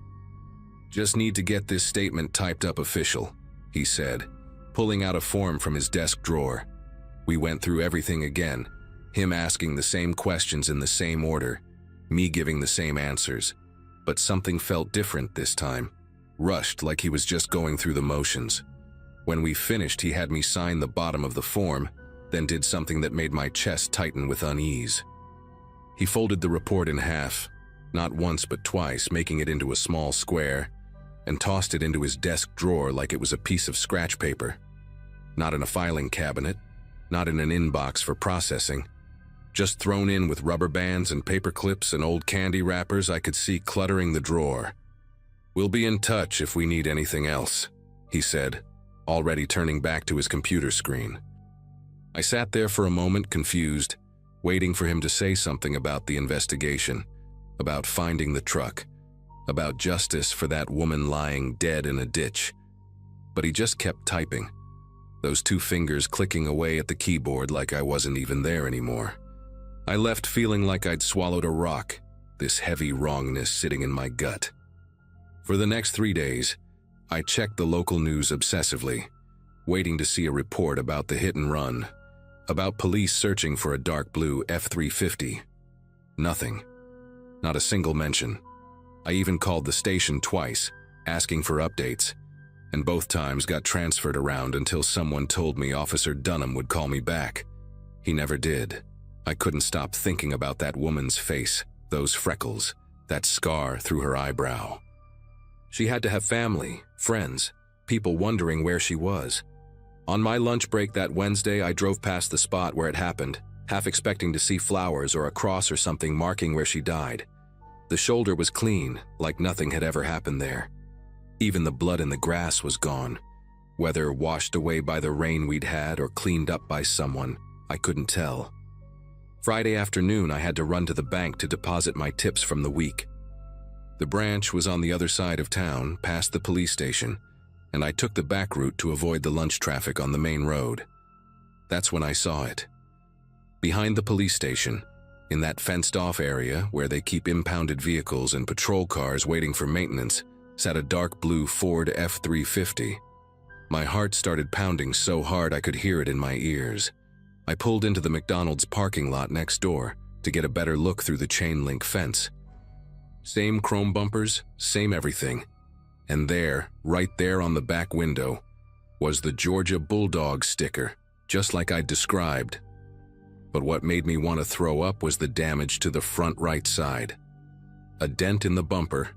"Just need to get this statement typed up official," he said, pulling out a form from his desk drawer. We went through everything again, him asking the same questions in the same order, me giving the same answers. But something felt different this time, rushed like he was just going through the motions. When we finished, he had me sign the bottom of the form, then did something that made my chest tighten with unease. He folded the report in half, not once but twice, making it into a small square, and tossed it into his desk drawer like it was a piece of scratch paper. Not in a filing cabinet, not in an inbox for processing, just thrown in with rubber bands and paper clips and old candy wrappers I could see cluttering the drawer. "We'll be in touch if we need anything else," he said, already turning back to his computer screen. I sat there for a moment, confused, waiting for him to say something about the investigation, about finding the truck, about justice for that woman lying dead in a ditch. But he just kept typing, those 2 fingers clicking away at the keyboard like I wasn't even there anymore. I left feeling like I'd swallowed a rock, this heavy wrongness sitting in my gut. For the next 3 days, I checked the local news obsessively, waiting to see a report about the hit and run, about police searching for a dark blue F-350. Nothing. Not a single mention. I even called the station twice, asking for updates, and both times got transferred around until someone told me Officer Dunham would call me back. He never did. I couldn't stop thinking about that woman's face, those freckles, that scar through her eyebrow. She had to have family, friends, people wondering where she was. On my lunch break that Wednesday, I drove past the spot where it happened, half expecting to see flowers or a cross or something marking where she died. The shoulder was clean, like nothing had ever happened there. Even the blood in the grass was gone. Whether washed away by the rain we'd had or cleaned up by someone, I couldn't tell. Friday afternoon, I had to run to the bank to deposit my tips from the week. The branch was on the other side of town, past the police station, and I took the back route to avoid the lunch traffic on the main road. That's when I saw it. Behind the police station, in that fenced-off area where they keep impounded vehicles and patrol cars waiting for maintenance, sat a dark blue Ford F-350. My heart started pounding so hard I could hear it in my ears. I pulled into the McDonald's parking lot next door to get a better look through the chain-link fence. Same chrome bumpers, same everything. And there, right there on the back window, was the Georgia Bulldog sticker, just like I'd described. But what made me want to throw up was the damage to the front right side. A dent in the bumper,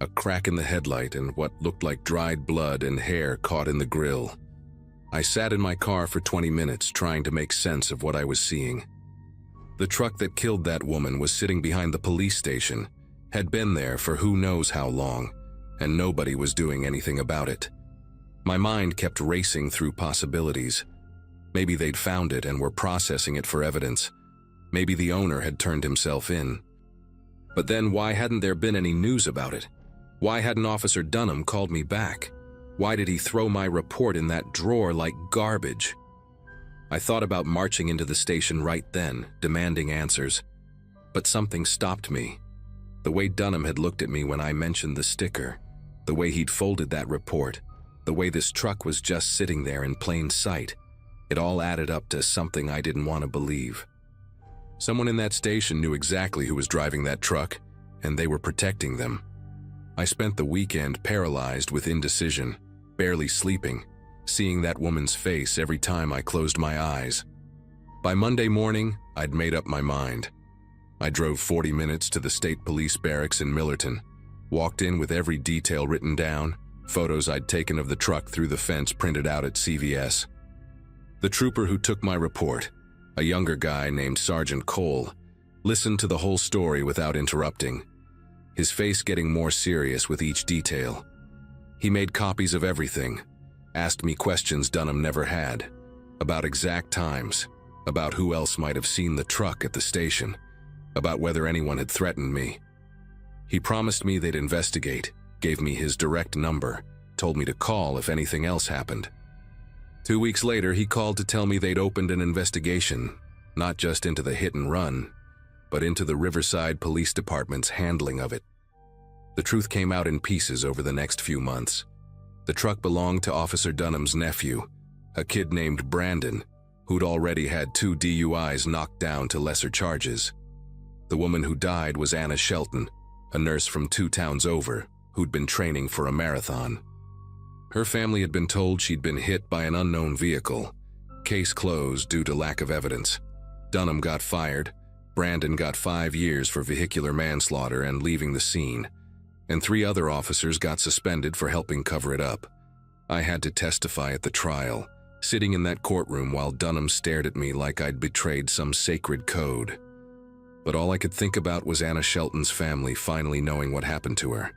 a crack in the headlight, and what looked like dried blood and hair caught in the grill. I sat in my car for 20 minutes trying to make sense of what I was seeing. The truck that killed that woman was sitting behind the police station, had been there for who knows how long, and nobody was doing anything about it. My mind kept racing through possibilities. Maybe they'd found it and were processing it for evidence. Maybe the owner had turned himself in. But then why hadn't there been any news about it? Why hadn't Officer Dunham called me back? Why did he throw my report in that drawer like garbage? I thought about marching into the station right then, demanding answers. But something stopped me. The way Dunham had looked at me when I mentioned the sticker, the way he'd folded that report, the way this truck was just sitting there in plain sight, it all added up to something I didn't want to believe. Someone in that station knew exactly who was driving that truck, and they were protecting them. I spent the weekend paralyzed with indecision, barely sleeping, seeing that woman's face every time I closed my eyes. By Monday morning, I'd made up my mind. I drove 40 minutes to the state police barracks in Millerton, walked in with every detail written down, photos I'd taken of the truck through the fence printed out at CVS. The trooper who took my report, a younger guy named Sergeant Cole, listened to the whole story without interrupting, his face getting more serious with each detail. He made copies of everything, asked me questions Dunham never had, about exact times, about who else might have seen the truck at the station, about whether anyone had threatened me. He promised me they'd investigate, gave me his direct number, told me to call if anything else happened. 2 weeks later, he called to tell me they'd opened an investigation, not just into the hit and run, but into the Riverside Police Department's handling of it. The truth came out in pieces over the next few months. The truck belonged to Officer Dunham's nephew, a kid named Brandon, who'd already had 2 DUIs knocked down to lesser charges. The woman who died was Anna Shelton, a nurse from 2 towns over, who'd been training for a marathon. Her family had been told she'd been hit by an unknown vehicle. Case closed due to lack of evidence. Dunham got fired, Brandon got 5 years for vehicular manslaughter and leaving the scene, and 3 other officers got suspended for helping cover it up. I had to testify at the trial, sitting in that courtroom while Dunham stared at me like I'd betrayed some sacred code. But all I could think about was Anna Shelton's family finally knowing what happened to her.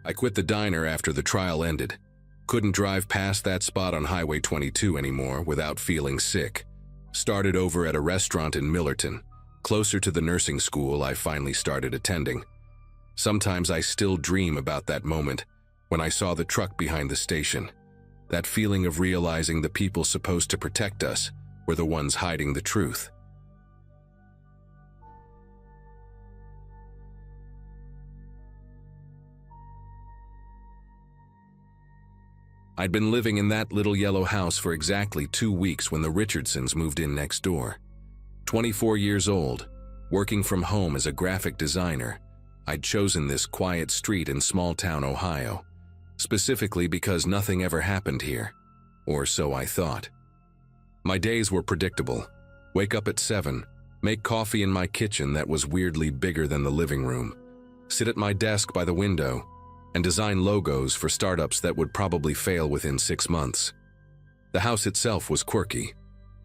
I quit the diner after the trial ended. Couldn't drive past that spot on Highway 22 anymore without feeling sick. Started over at a restaurant in Millerton, closer to the nursing school I finally started attending. Sometimes I still dream about that moment when I saw the truck behind the station. That feeling of realizing the people supposed to protect us were the ones hiding the truth. I'd been living in that little yellow house for exactly 2 weeks when the Richardsons moved in next door. 24 years old, working from home as a graphic designer, I'd chosen this quiet street in small-town Ohio, specifically because nothing ever happened here, or so I thought. My days were predictable. Wake up at 7, make coffee in my kitchen that was weirdly bigger than the living room, sit at my desk by the window, and design logos for startups that would probably fail within 6 months. The house itself was quirky.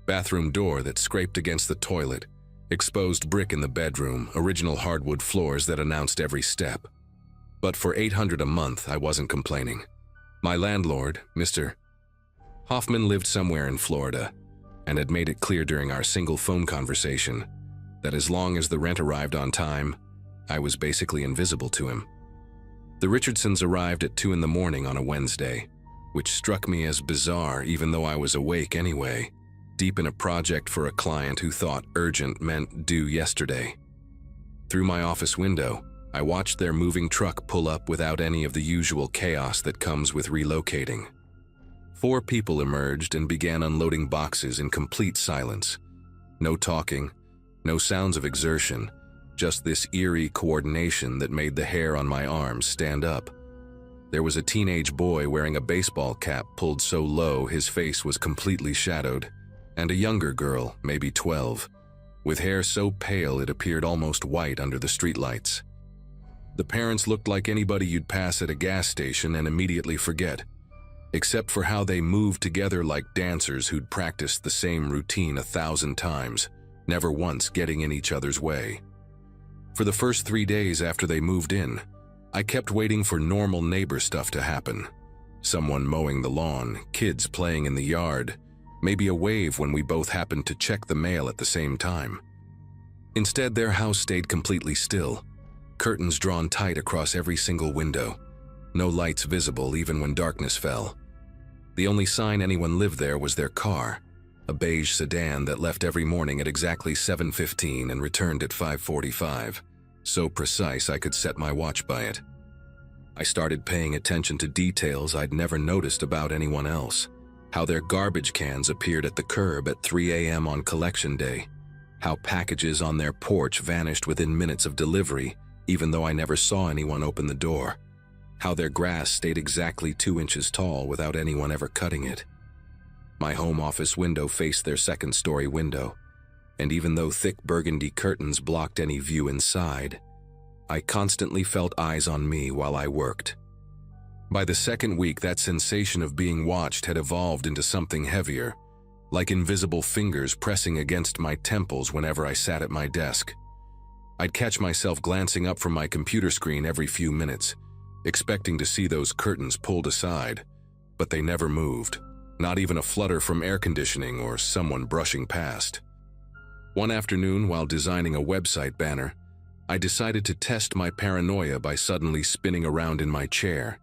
Bathroom door that scraped against the toilet, exposed brick in the bedroom, original hardwood floors that announced every step. But for $800 a month, I wasn't complaining. My landlord, Mr. Hoffman, lived somewhere in Florida and had made it clear during our single phone conversation that as long as the rent arrived on time, I was basically invisible to him. The Richardsons arrived at 2 in the morning on a Wednesday, which struck me as bizarre even though I was awake anyway, deep in a project for a client who thought urgent meant due yesterday. Through my office window, I watched their moving truck pull up without any of the usual chaos that comes with relocating. 4 people emerged and began unloading boxes in complete silence. No talking, no sounds of exertion, just this eerie coordination that made the hair on my arms stand up. There was a teenage boy wearing a baseball cap pulled so low his face was completely shadowed, and a younger girl, maybe 12, with hair so pale it appeared almost white under the streetlights. The parents looked like anybody you'd pass at a gas station and immediately forget, except for how they moved together like dancers who'd practiced the same routine 1,000 times, never once getting in each other's way. For the first 3 days after they moved in, I kept waiting for normal neighbor stuff to happen. Someone mowing the lawn, kids playing in the yard, maybe a wave when we both happened to check the mail at the same time. Instead, their house stayed completely still, curtains drawn tight across every single window, no lights visible even when darkness fell. The only sign anyone lived there was their car, a beige sedan that left every morning at exactly 7:15 and returned at 5:45, so precise I could set my watch by it. I started paying attention to details I'd never noticed about anyone else. How their garbage cans appeared at the curb at 3 a.m. on collection day. How packages on their porch vanished within minutes of delivery, even though I never saw anyone open the door. How their grass stayed exactly 2 inches tall without anyone ever cutting it. My home office window faced their second-story window, and even though thick burgundy curtains blocked any view inside, I constantly felt eyes on me while I worked. By the second week, that sensation of being watched had evolved into something heavier, like invisible fingers pressing against my temples whenever I sat at my desk. I'd catch myself glancing up from my computer screen every few minutes, expecting to see those curtains pulled aside, but they never moved, not even a flutter from air conditioning or someone brushing past. One afternoon, while designing a website banner, I decided to test my paranoia by suddenly spinning around in my chair.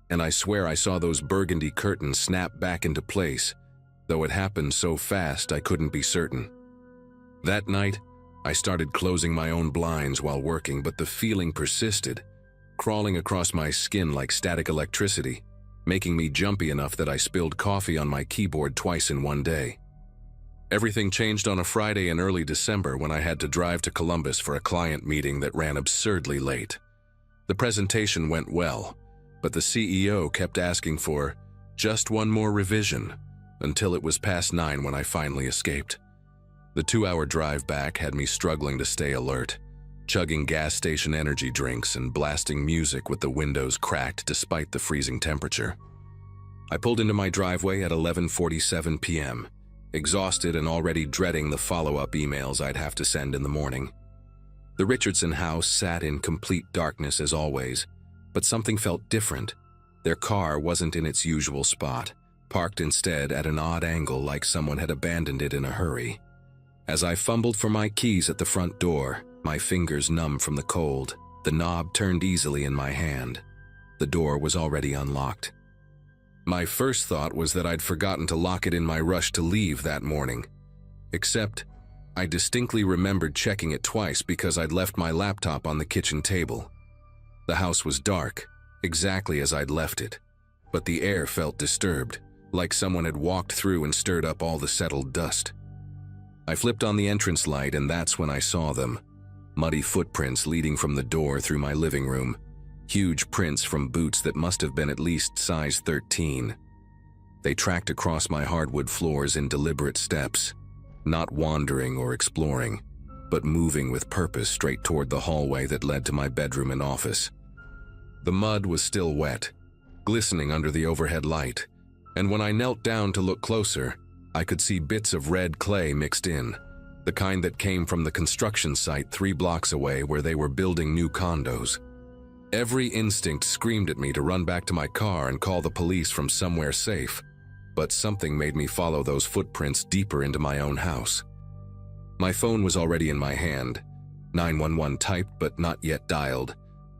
And I swear I saw those burgundy curtains snap back into place, though it happened so fast I couldn't be certain. That night, I started closing my own blinds while working, but the feeling persisted, crawling across my skin like static electricity, making me jumpy enough that I spilled coffee on my keyboard twice in one day. Everything changed on a Friday in early December when I had to drive to Columbus for a client meeting that ran absurdly late. The presentation went well, but the CEO kept asking for just one more revision until it was past 9 when I finally escaped. The 2-hour drive back had me struggling to stay alert, chugging gas station energy drinks and blasting music with the windows cracked despite the freezing temperature. I pulled into my driveway at 11:47 p.m., exhausted and already dreading the follow-up emails I'd have to send in the morning. The Richardson house sat in complete darkness as always, but something felt different. Their car wasn't in its usual spot, parked instead at an odd angle like someone had abandoned it in a hurry. As I fumbled for my keys at the front door, my fingers numb from the cold, the knob turned easily in my hand. The door was already unlocked. My first thought was that I'd forgotten to lock it in my rush to leave that morning. Except, I distinctly remembered checking it twice because I'd left my laptop on the kitchen table. The house was dark, exactly as I'd left it, but the air felt disturbed, like someone had walked through and stirred up all the settled dust. I flipped on the entrance light, and that's when I saw them. Muddy footprints leading from the door through my living room. Huge prints from boots that must have been at least size 13. They tracked across my hardwood floors in deliberate steps, not wandering or exploring, but moving with purpose straight toward the hallway that led to my bedroom and office. The mud was still wet, glistening under the overhead light, and when I knelt down to look closer, I could see bits of red clay mixed in, the kind that came from the construction site 3 blocks away where they were building new condos. Every instinct screamed at me to run back to my car and call the police from somewhere safe, but something made me follow those footprints deeper into my own house. My phone was already in my hand, 911 typed but not yet dialed,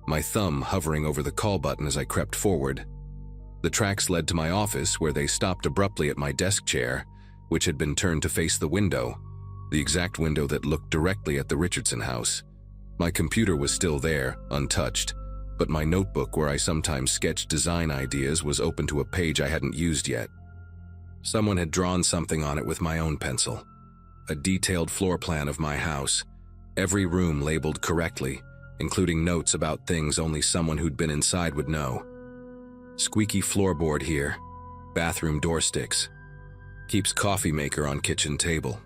my thumb hovering over the call button as I crept forward. The tracks led to my office, where they stopped abruptly at my desk chair, which had been turned to face the window, the exact window that looked directly at the Richardson house. My computer was still there, untouched, but my notebook where I sometimes sketched design ideas was open to a page I hadn't used yet. Someone had drawn something on it with my own pencil. A detailed floor plan of my house, every room labeled correctly, including notes about things only someone who'd been inside would know. Squeaky floorboard here, bathroom door sticks. Keeps coffee maker on kitchen table.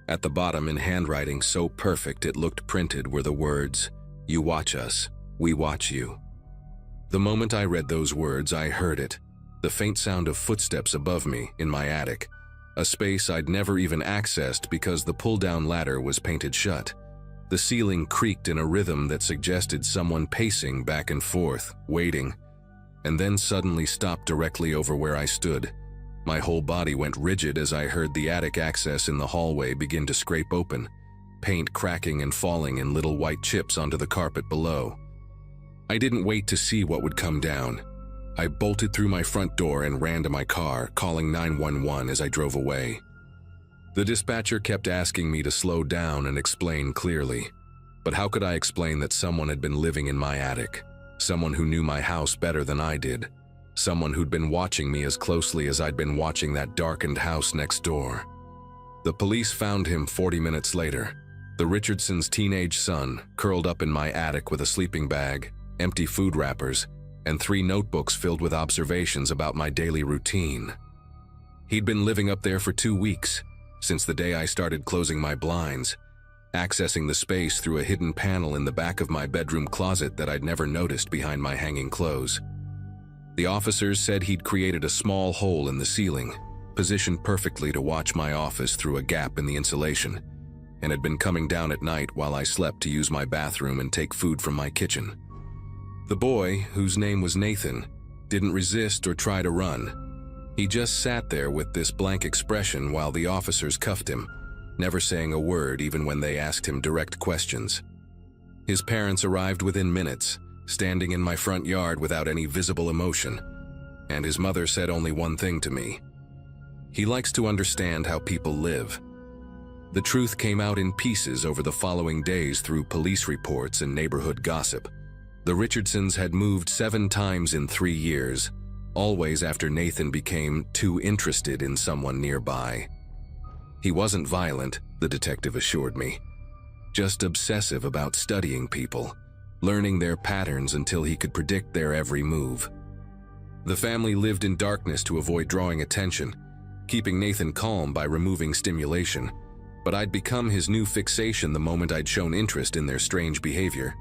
At the bottom, in handwriting so perfect it looked printed, were the words, "You watch us, we watch you." The moment I read those words, I heard it, the faint sound of footsteps above me in my attic, a space I'd never even accessed because the pull-down ladder was painted shut. The ceiling creaked in a rhythm that suggested someone pacing back and forth, waiting, and then suddenly stopped directly over where I stood. My whole body went rigid as I heard the attic access in the hallway begin to scrape open, paint cracking and falling in little white chips onto the carpet below. I didn't wait to see what would come down. I bolted through my front door and ran to my car, calling 911 as I drove away. The dispatcher kept asking me to slow down and explain clearly. But how could I explain that someone had been living in my attic? Someone who knew my house better than I did. Someone who'd been watching me as closely as I'd been watching that darkened house next door. The police found him 40 minutes later. The Richardsons' teenage son, curled up in my attic with a sleeping bag, empty food wrappers, and 3 notebooks filled with observations about my daily routine. He'd been living up there for 2 weeks, since the day I started closing my blinds, accessing the space through a hidden panel in the back of my bedroom closet that I'd never noticed behind my hanging clothes. The officers said he'd created a small hole in the ceiling, positioned perfectly to watch my office through a gap in the insulation, and had been coming down at night while I slept to use my bathroom and take food from my kitchen. The boy, whose name was Nathan, didn't resist or try to run. He just sat there with this blank expression while the officers cuffed him, never saying a word even when they asked him direct questions. His parents arrived within minutes, standing in my front yard without any visible emotion, and his mother said only one thing to me: "He likes to understand how people live." The truth came out in pieces over the following days through police reports and neighborhood gossip. The Richardsons had moved 7 times in 3 years, always after Nathan became too interested in someone nearby. He wasn't violent, the detective assured me, just obsessive about studying people, learning their patterns until he could predict their every move. The family lived in darkness to avoid drawing attention, keeping Nathan calm by removing stimulation, but I'd become his new fixation the moment I'd shown interest in their strange behavior.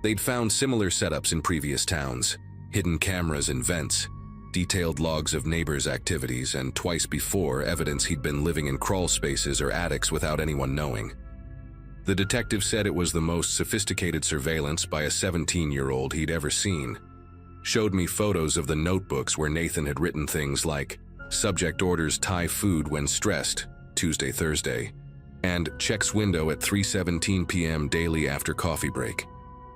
They'd found similar setups in previous towns, hidden cameras in vents, detailed logs of neighbors' activities, and twice before, evidence he'd been living in crawl spaces or attics without anyone knowing. The detective said it was the most sophisticated surveillance by a 17-year-old he'd ever seen. Showed me photos of the notebooks where Nathan had written things like, "Subject orders Thai food when stressed, Tuesday, Thursday," and "checks window at 3:17 p.m. daily after coffee break."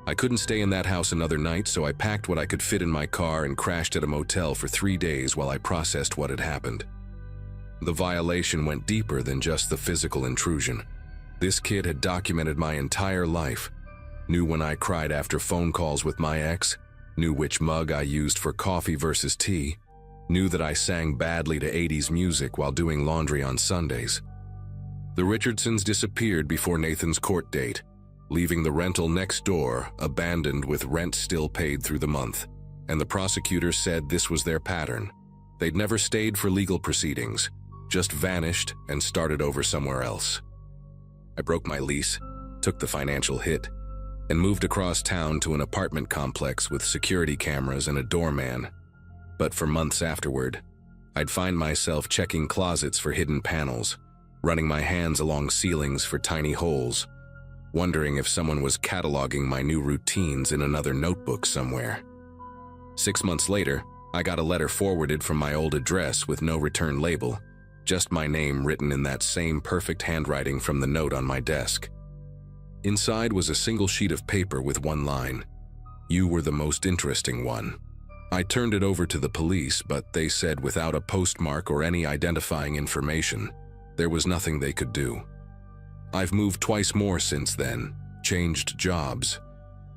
I couldn't stay in that house another night, so I packed what I could fit in my car and crashed at a motel for 3 days while I processed what had happened. The violation went deeper than just the physical intrusion. This kid had documented my entire life, knew when I cried after phone calls with my ex, knew which mug I used for coffee versus tea, knew that I sang badly to 80s music while doing laundry on Sundays. The Richardsons disappeared before Nathan's court date, leaving the rental next door abandoned with rent still paid through the month, and the prosecutor said this was their pattern. They'd never stayed for legal proceedings, just vanished and started over somewhere else. I broke my lease, took the financial hit, and moved across town to an apartment complex with security cameras and a doorman. But for months afterward, I'd find myself checking closets for hidden panels, running my hands along ceilings for tiny holes, wondering if someone was cataloging my new routines in another notebook somewhere. 6 months later, I got a letter forwarded from my old address with no return label, just my name written in that same perfect handwriting from the note on my desk. Inside was a single sheet of paper with one line: "You were the most interesting one." I turned it over to the police, but they said without a postmark or any identifying information, there was nothing they could do. I've moved twice more since then, changed jobs,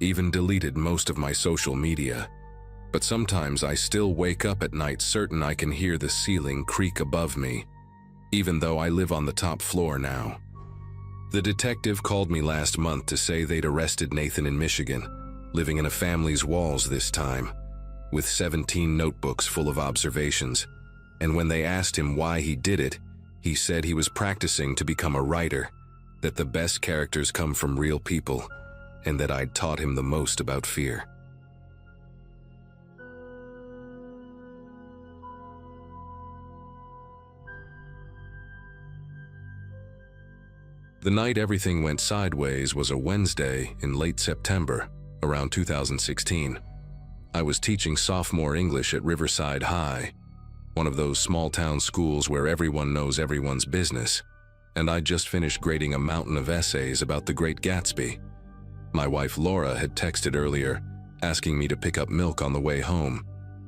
even deleted most of my social media, but sometimes I still wake up at night certain I can hear the ceiling creak above me, even though I live on the top floor now. The detective called me last month to say they'd arrested Nathan in Michigan, living in a family's walls this time, with 17 notebooks full of observations, and when they asked him why he did it, he said he was practicing to become a writer, that the best characters come from real people, and that I'd taught him the most about fear. The night everything went sideways was a Wednesday in late September, around 2016. I was teaching sophomore English at Riverside High, one of those small-town schools where everyone knows everyone's business, and I'd just finished grading a mountain of essays about the Great Gatsby. My wife Laura had texted earlier, asking me to pick up milk on the way home,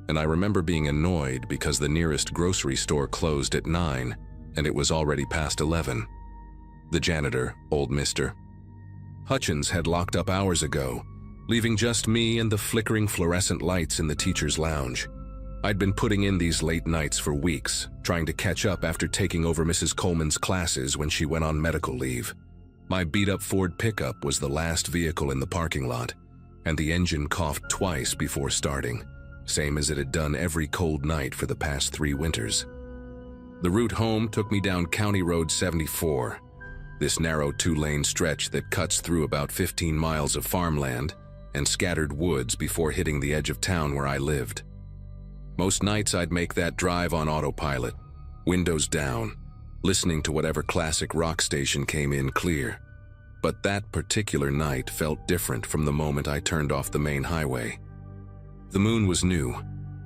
and I remember being annoyed because the nearest grocery store closed at 9, and it was already past 11. The janitor, old Mr. Hutchins, had locked up hours ago, leaving just me and the flickering fluorescent lights in the teacher's lounge. I'd been putting in these late nights for weeks, trying to catch up after taking over Mrs. Coleman's classes when she went on medical leave. My beat-up Ford pickup was the last vehicle in the parking lot, and the engine coughed twice before starting, same as it had done every cold night for the past 3 winters. The route home took me down County Road 74, this narrow 2-lane stretch that cuts through about 15 miles of farmland and scattered woods before hitting the edge of town where I lived. Most nights I'd make that drive on autopilot, windows down, listening to whatever classic rock station came in clear. But that particular night felt different from the moment I turned off the main highway. The moon was new,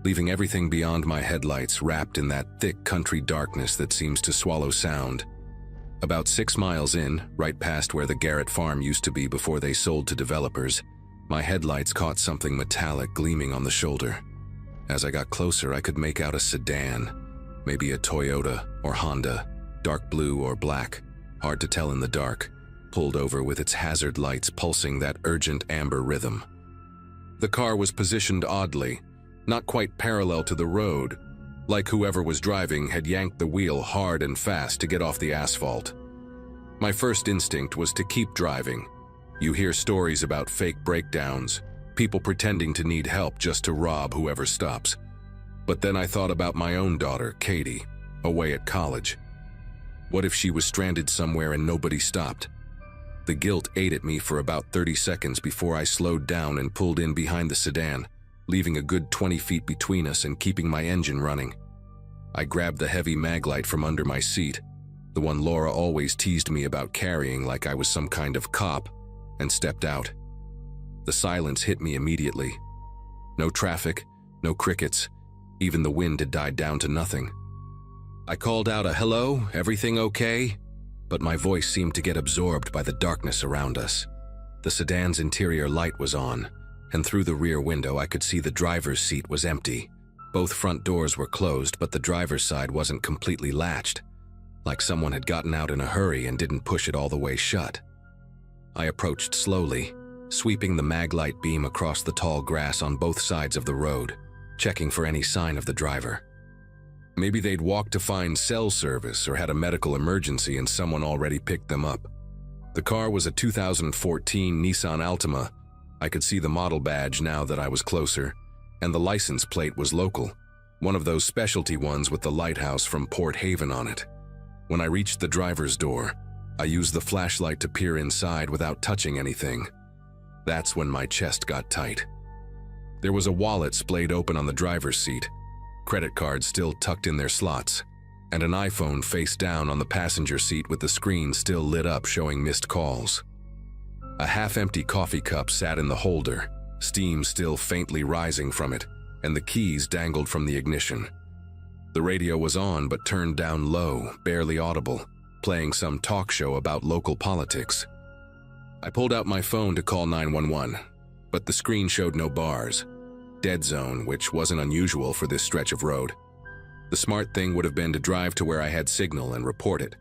leaving everything beyond my headlights wrapped in that thick country darkness that seems to swallow sound. About 6 miles in, right past where the Garrett farm used to be before they sold to developers, my headlights caught something metallic gleaming on the shoulder. As I got closer, I could make out a sedan, maybe a Toyota or Honda, dark blue or black, hard to tell in the dark, pulled over with its hazard lights pulsing that urgent amber rhythm. The car was positioned oddly, not quite parallel to the road, like whoever was driving had yanked the wheel hard and fast to get off the asphalt. My first instinct was to keep driving. You hear stories about fake breakdowns, people pretending to need help just to rob whoever stops. But then I thought about my own daughter, Katie, away at college. What if she was stranded somewhere and nobody stopped? The guilt ate at me for about 30 seconds before I slowed down and pulled in behind the sedan, leaving a good 20 feet between us and keeping my engine running. I grabbed the heavy maglite from under my seat, the one Laura always teased me about carrying like I was some kind of cop, and stepped out. The silence hit me immediately. No traffic, no crickets, even the wind had died down to nothing. I called out a "Hello, everything okay?" But my voice seemed to get absorbed by the darkness around us. The sedan's interior light was on, and through the rear window I could see the driver's seat was empty. Both front doors were closed, but the driver's side wasn't completely latched, like someone had gotten out in a hurry and didn't push it all the way shut. I approached slowly, sweeping the maglite beam across the tall grass on both sides of the road, checking for any sign of the driver. Maybe they'd walked to find cell service or had a medical emergency and someone already picked them up. The car was a 2014 Nissan Altima. I could see the model badge now that I was closer, and the license plate was local, one of those specialty ones with the lighthouse from Port Haven on it. When I reached the driver's door, I used the flashlight to peer inside without touching anything. That's when my chest got tight. There was a wallet splayed open on the driver's seat, credit cards still tucked in their slots, and an iPhone face down on the passenger seat with the screen still lit up showing missed calls. A half-empty coffee cup sat in the holder, steam still faintly rising from it, and the keys dangled from the ignition. The radio was on but turned down low, barely audible, playing some talk show about local politics. I pulled out my phone to call 911, but the screen showed no bars. Dead zone, which wasn't unusual for this stretch of road. The smart thing would have been to drive to where I had signal and report it,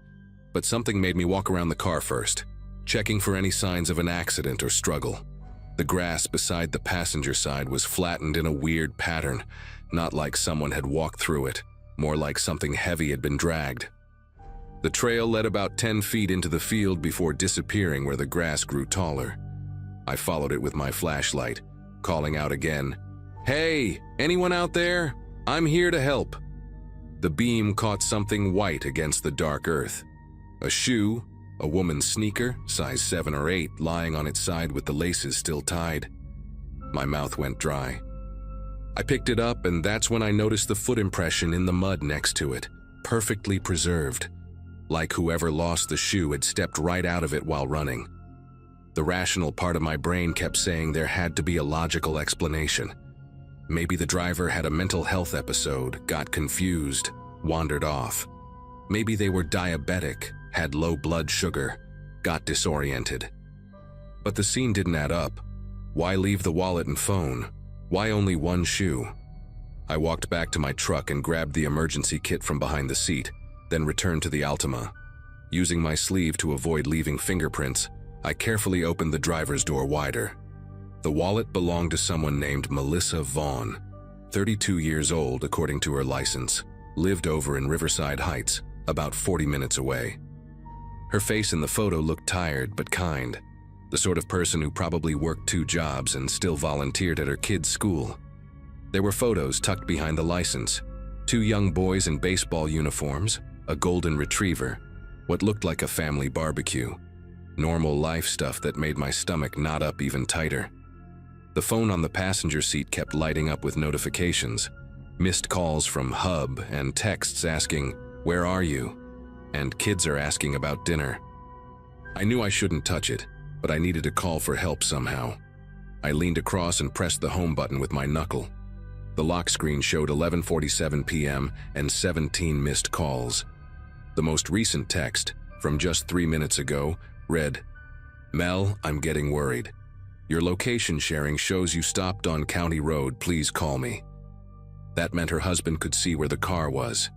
but something made me walk around the car first, checking for any signs of an accident or struggle. The grass beside the passenger side was flattened in a weird pattern, not like someone had walked through it, more like something heavy had been dragged. The trail led about 10 feet into the field before disappearing where the grass grew taller. I followed it with my flashlight, calling out again, "Hey, anyone out there? I'm here to help." The beam caught something white against the dark earth. A shoe, a woman's sneaker, size 7 or 8, lying on its side with the laces still tied. My mouth went dry. I picked it up, and that's when I noticed the foot impression in the mud next to it, perfectly preserved, like whoever lost the shoe had stepped right out of it while running. The rational part of my brain kept saying there had to be a logical explanation. Maybe the driver had a mental health episode, got confused, wandered off. Maybe they were diabetic, had low blood sugar, got disoriented. But the scene didn't add up. Why leave the wallet and phone? Why only one shoe? I walked back to my truck and grabbed the emergency kit from behind the seat, then returned to the Altima. Using my sleeve to avoid leaving fingerprints, I carefully opened the driver's door wider. The wallet belonged to someone named Melissa Vaughn, 32 years old according to her license, lived over in Riverside Heights, about 40 minutes away. Her face in the photo looked tired but kind, the sort of person who probably worked 2 jobs and still volunteered at her kid's school. There were photos tucked behind the license, 2 young boys in baseball uniforms, a golden retriever, what looked like a family barbecue. Normal life stuff that made my stomach knot up even tighter. The phone on the passenger seat kept lighting up with notifications, Missed calls from Hub and texts asking, "Where are you?" And kids are asking about dinner. I knew I shouldn't touch it, but I needed to call for help somehow. I leaned across and pressed the home button with my knuckle. The lock screen showed 11:47 p.m. and 17 missed calls. The most recent text, from just 3 minutes ago, read, "Mel, I'm getting worried. Your location sharing shows you stopped on County Road. Please call me." That meant her husband could see where the car was.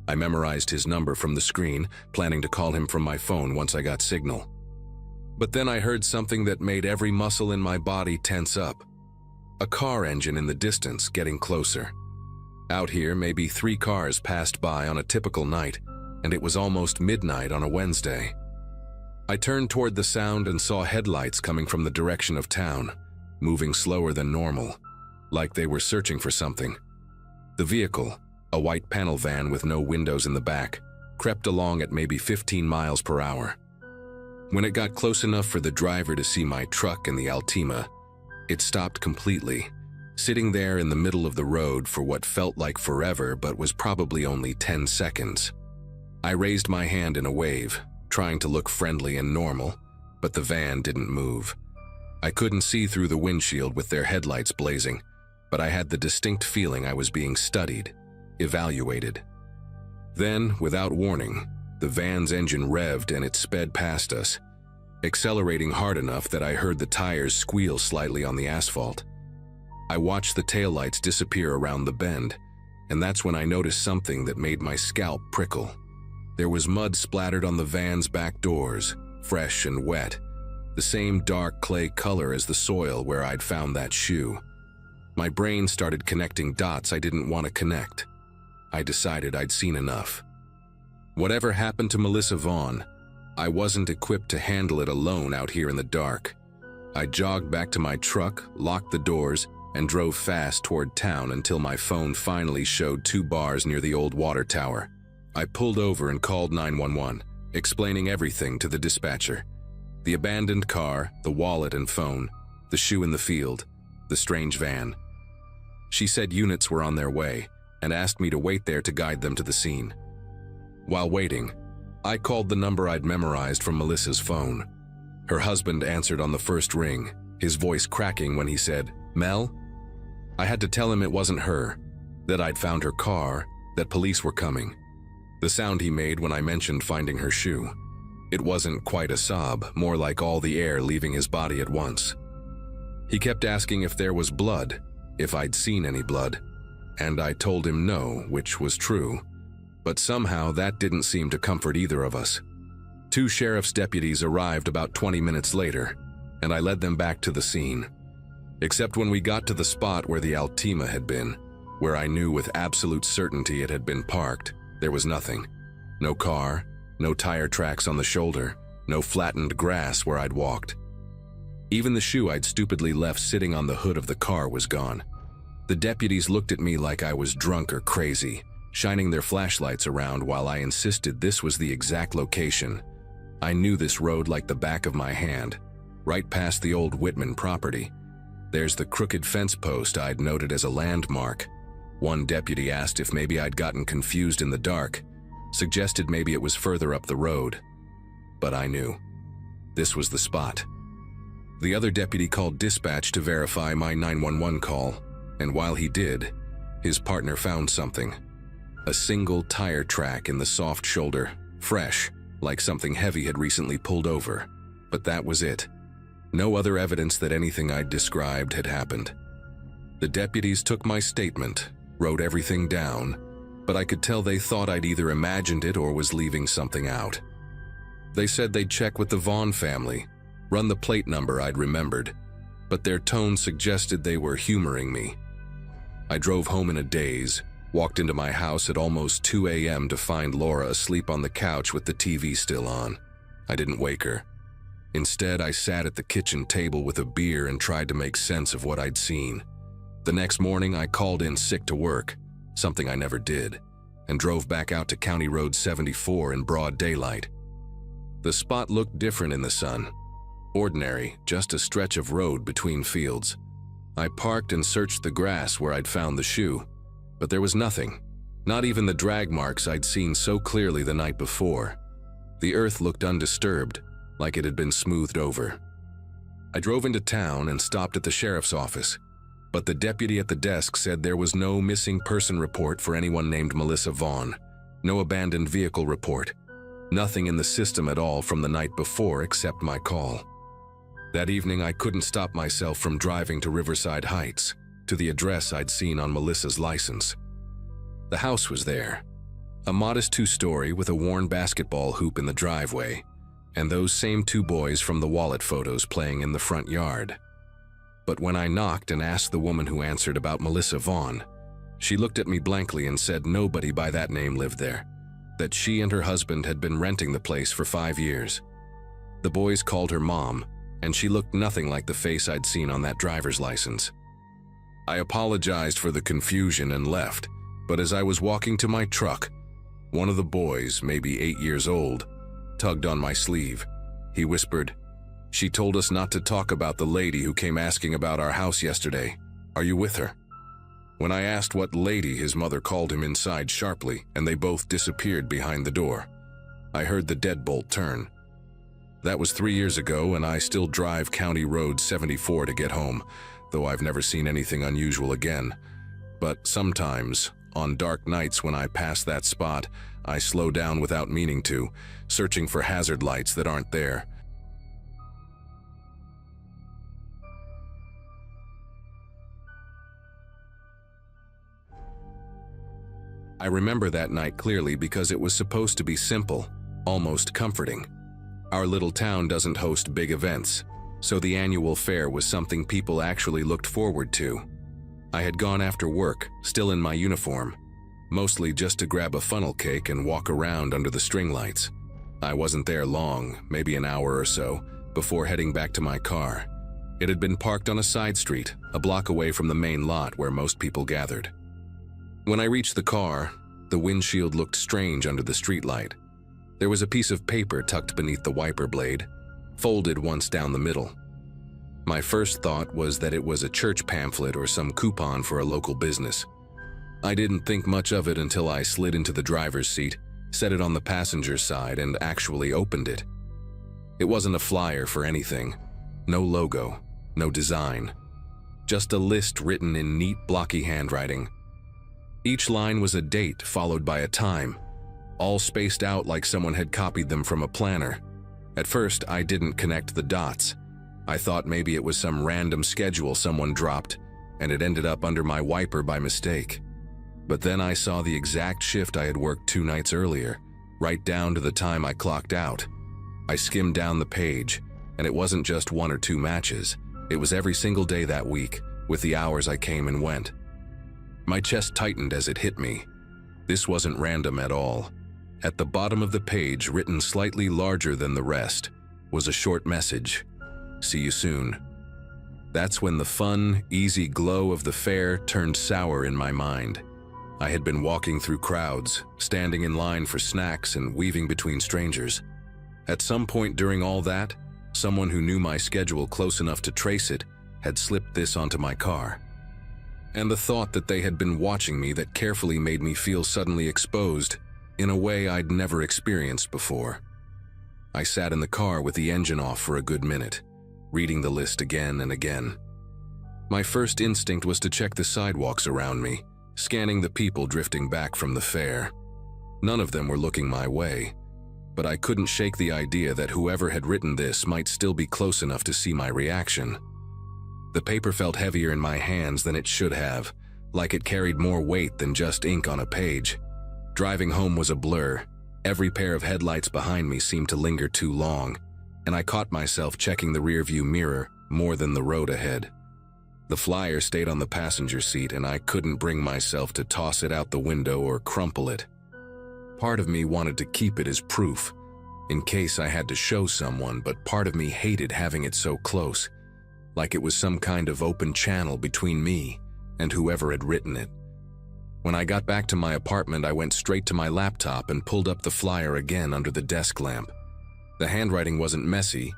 I memorized his number from the screen, planning to call him from my phone once I got signal. But then I heard something that made every muscle in my body tense up. A car engine in the distance getting closer. Out here, maybe 3 cars passed by on a typical night, and it was almost midnight on a Wednesday. I turned toward the sound and saw headlights coming from the direction of town, moving slower than normal, like they were searching for something. The vehicle, a white panel van with no windows in the back, crept along at maybe 15 miles per hour. When it got close enough for the driver to see my truck and the Altima, it stopped completely, sitting there in the middle of the road for what felt like forever but was probably only 10 seconds. I raised my hand in a wave, trying to look friendly and normal, but the van didn't move. I couldn't see through the windshield with their headlights blazing, but I had the distinct feeling I was being studied, evaluated. Then, without warning, the van's engine revved and it sped past us, accelerating hard enough that I heard the tires squeal slightly on the asphalt. I watched the taillights disappear around the bend, and that's when I noticed something that made my scalp prickle. There was mud splattered on the van's back doors, fresh and wet, the same dark clay color as the soil where I'd found that shoe. My brain started connecting dots I didn't want to connect. I decided I'd seen enough. Whatever happened to Melissa Vaughn, I wasn't equipped to handle it alone out here in the dark. I jogged back to my truck, locked the doors, and drove fast toward town until my phone finally showed 2 bars near the old water tower. I pulled over and called 911, explaining everything to the dispatcher. The abandoned car, the wallet and phone, the shoe in the field, the strange van. She said units were on their way and asked me to wait there to guide them to the scene. While waiting, I called the number I'd memorized from Melissa's phone. Her husband answered on the first ring, his voice cracking when he said, "Mel?" I had to tell him it wasn't her, that I'd found her car, that police were coming. The sound he made when I mentioned finding her shoe. It wasn't quite a sob, more like all the air leaving his body at once. He kept asking if there was blood, if I'd seen any blood, and I told him no, which was true. But somehow that didn't seem to comfort either of us. 2 sheriff's deputies arrived about 20 minutes later, and I led them back to the scene. Except when we got to the spot where the Altima had been, where I knew with absolute certainty it had been parked, there was nothing. No car, no tire tracks on the shoulder, no flattened grass where I'd walked. Even the shoe I'd stupidly left sitting on the hood of the car was gone. The deputies looked at me like I was drunk or crazy, shining their flashlights around while I insisted this was the exact location. I knew this road like the back of my hand, right past the old Whitman property. There's the crooked fence post I'd noted as a landmark. One deputy asked if maybe I'd gotten confused in the dark, suggested maybe it was further up the road. But I knew. This was the spot. The other deputy called dispatch to verify my 911 call, and while he did, his partner found something. A single tire track in the soft shoulder, fresh, like something heavy had recently pulled over. But that was it. No other evidence that anything I'd described had happened. The deputies took my statement, wrote everything down, but I could tell they thought I'd either imagined it or was leaving something out. They said they'd check with the Vaughn family, run the plate number I'd remembered, but their tone suggested they were humoring me. I drove home in a daze, walked into my house at almost 2 a.m. to find Laura asleep on the couch with the TV still on. I didn't wake her. Instead, I sat at the kitchen table with a beer and tried to make sense of what I'd seen. The next morning, I called in sick to work, something I never did, and drove back out to County Road 74 in broad daylight. The spot looked different in the sun. Ordinary, just a stretch of road between fields. I parked and searched the grass where I'd found the shoe, but there was nothing. Not even the drag marks I'd seen so clearly the night before. The earth looked undisturbed, like it had been smoothed over. I drove into town and stopped at the sheriff's office, but the deputy at the desk said there was no missing person report for anyone named Melissa Vaughn, no abandoned vehicle report, nothing in the system at all from the night before except my call. That evening, I couldn't stop myself from driving to Riverside Heights, to the address I'd seen on Melissa's license. The house was there, a modest two-story with a worn basketball hoop in the driveway, and those same two boys from the wallet photos playing in the front yard. But when I knocked and asked the woman who answered about Melissa Vaughn, she looked at me blankly and said nobody by that name lived there, that she and her husband had been renting the place for 5 years. The boys called her Mom, and she looked nothing like the face I'd seen on that driver's license. I apologized for the confusion and left, but as I was walking to my truck, one of the boys, maybe 8 years old, tugged on my sleeve. He whispered, "She told us not to talk about the lady who came asking about our house yesterday. Are you with her?" When I asked what lady, his mother called him inside sharply, and they both disappeared behind the door. I heard the deadbolt turn. That was 3 years ago, and I still drive County Road 74 to get home, though I've never seen anything unusual again. But sometimes, on dark nights when I pass that spot, I slow down without meaning to, searching for hazard lights that aren't there. I remember that night clearly because it was supposed to be simple, almost comforting. Our little town doesn't host big events, so the annual fair was something people actually looked forward to. I had gone after work, still in my uniform, mostly just to grab a funnel cake and walk around under the string lights. I wasn't there long, maybe an hour or so, before heading back to my car. It had been parked on a side street, a block away from the main lot where most people gathered. When I reached the car, the windshield looked strange under the streetlight. There was a piece of paper tucked beneath the wiper blade, folded once down the middle. My first thought was that it was a church pamphlet or some coupon for a local business. I didn't think much of it until I slid into the driver's seat, set it on the passenger side, and actually opened it. It wasn't a flyer for anything. No logo, no design. Just a list written in neat, blocky handwriting. Each line was a date followed by a time, all spaced out like someone had copied them from a planner. At first, I didn't connect the dots. I thought maybe it was some random schedule someone dropped, and it ended up under my wiper by mistake. But then I saw the exact shift I had worked 2 nights earlier, right down to the time I clocked out. I skimmed down the page, and it wasn't just 1 or 2 matches. It was every single day that week, with the hours I came and went. My chest tightened as it hit me. This wasn't random at all. At the bottom of the page, written slightly larger than the rest, was a short message. "See you soon." That's when the fun, easy glow of the fair turned sour in my mind. I had been walking through crowds, standing in line for snacks and weaving between strangers. At some point during all that, someone who knew my schedule close enough to trace it had slipped this onto my car. And the thought that they had been watching me that carefully made me feel suddenly exposed in a way I'd never experienced before. I sat in the car with the engine off for a good minute, reading the list again and again. My first instinct was to check the sidewalks around me, scanning the people drifting back from the fair. None of them were looking my way, but I couldn't shake the idea that whoever had written this might still be close enough to see my reaction. The paper felt heavier in my hands than it should have, like it carried more weight than just ink on a page. Driving home was a blur. Every pair of headlights behind me seemed to linger too long, and I caught myself checking the rearview mirror more than the road ahead. The flyer stayed on the passenger seat, and I couldn't bring myself to toss it out the window or crumple it. Part of me wanted to keep it as proof, in case I had to show someone, but part of me hated having it so close, like it was some kind of open channel between me and whoever had written it. When I got back to my apartment, I went straight to my laptop and pulled up the flyer again under the desk lamp. The handwriting wasn't messy,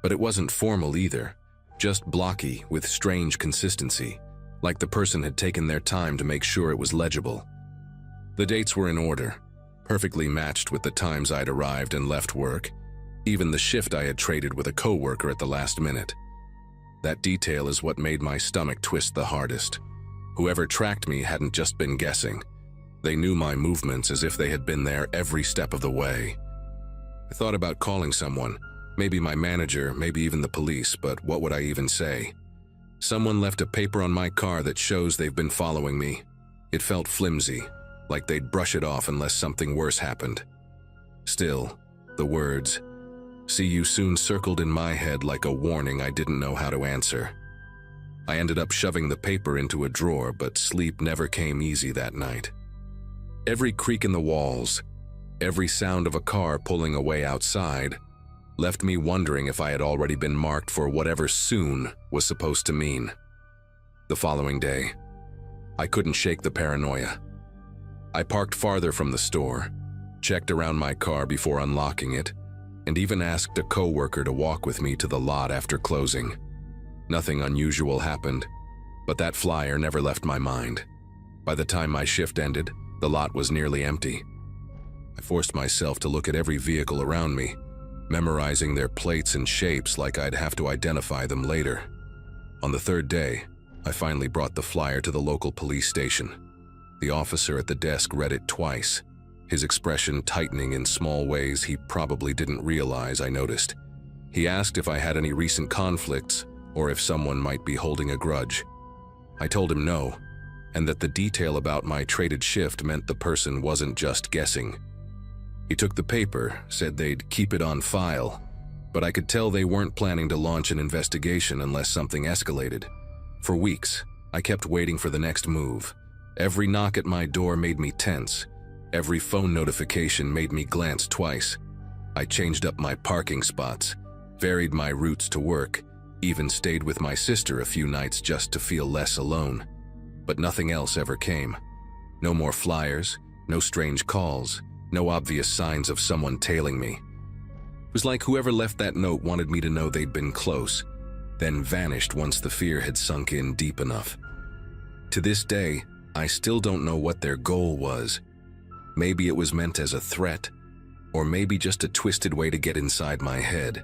but it wasn't formal either, just blocky with strange consistency, like the person had taken their time to make sure it was legible. The dates were in order, perfectly matched with the times I'd arrived and left work, even the shift I had traded with a coworker at the last minute. That detail is what made my stomach twist the hardest. Whoever tracked me hadn't just been guessing. They knew my movements as if they had been there every step of the way. I thought about calling someone, maybe my manager, maybe even the police, but what would I even say? Someone left a paper on my car that shows they've been following me. It felt flimsy, like they'd brush it off unless something worse happened. Still, the words, "See you soon," circled in my head like a warning I didn't know how to answer. I ended up shoving the paper into a drawer, but sleep never came easy that night. Every creak in the walls, every sound of a car pulling away outside, left me wondering if I had already been marked for whatever soon was supposed to mean. The following day, I couldn't shake the paranoia. I parked farther from the store, checked around my car before unlocking it, and even asked a coworker to walk with me to the lot after closing. Nothing unusual happened, but that flyer never left my mind. By the time my shift ended, the lot was nearly empty. I forced myself to look at every vehicle around me, memorizing their plates and shapes like I'd have to identify them later. On the third day, I finally brought the flyer to the local police station. The officer at the desk read it twice, his expression tightening in small ways he probably didn't realize I noticed. He asked if I had any recent conflicts or if someone might be holding a grudge. I told him no, and that the detail about my traded shift meant the person wasn't just guessing. He took the paper, said they'd keep it on file, but I could tell they weren't planning to launch an investigation unless something escalated. For weeks, I kept waiting for the next move. Every knock at my door made me tense. Every phone notification made me glance twice. I changed up my parking spots, varied my routes to work, even stayed with my sister a few nights just to feel less alone. But nothing else ever came. No more flyers, no strange calls, no obvious signs of someone tailing me. It was like whoever left that note wanted me to know they'd been close, then vanished once the fear had sunk in deep enough. To this day, I still don't know what their goal was. Maybe it was meant as a threat, or maybe just a twisted way to get inside my head.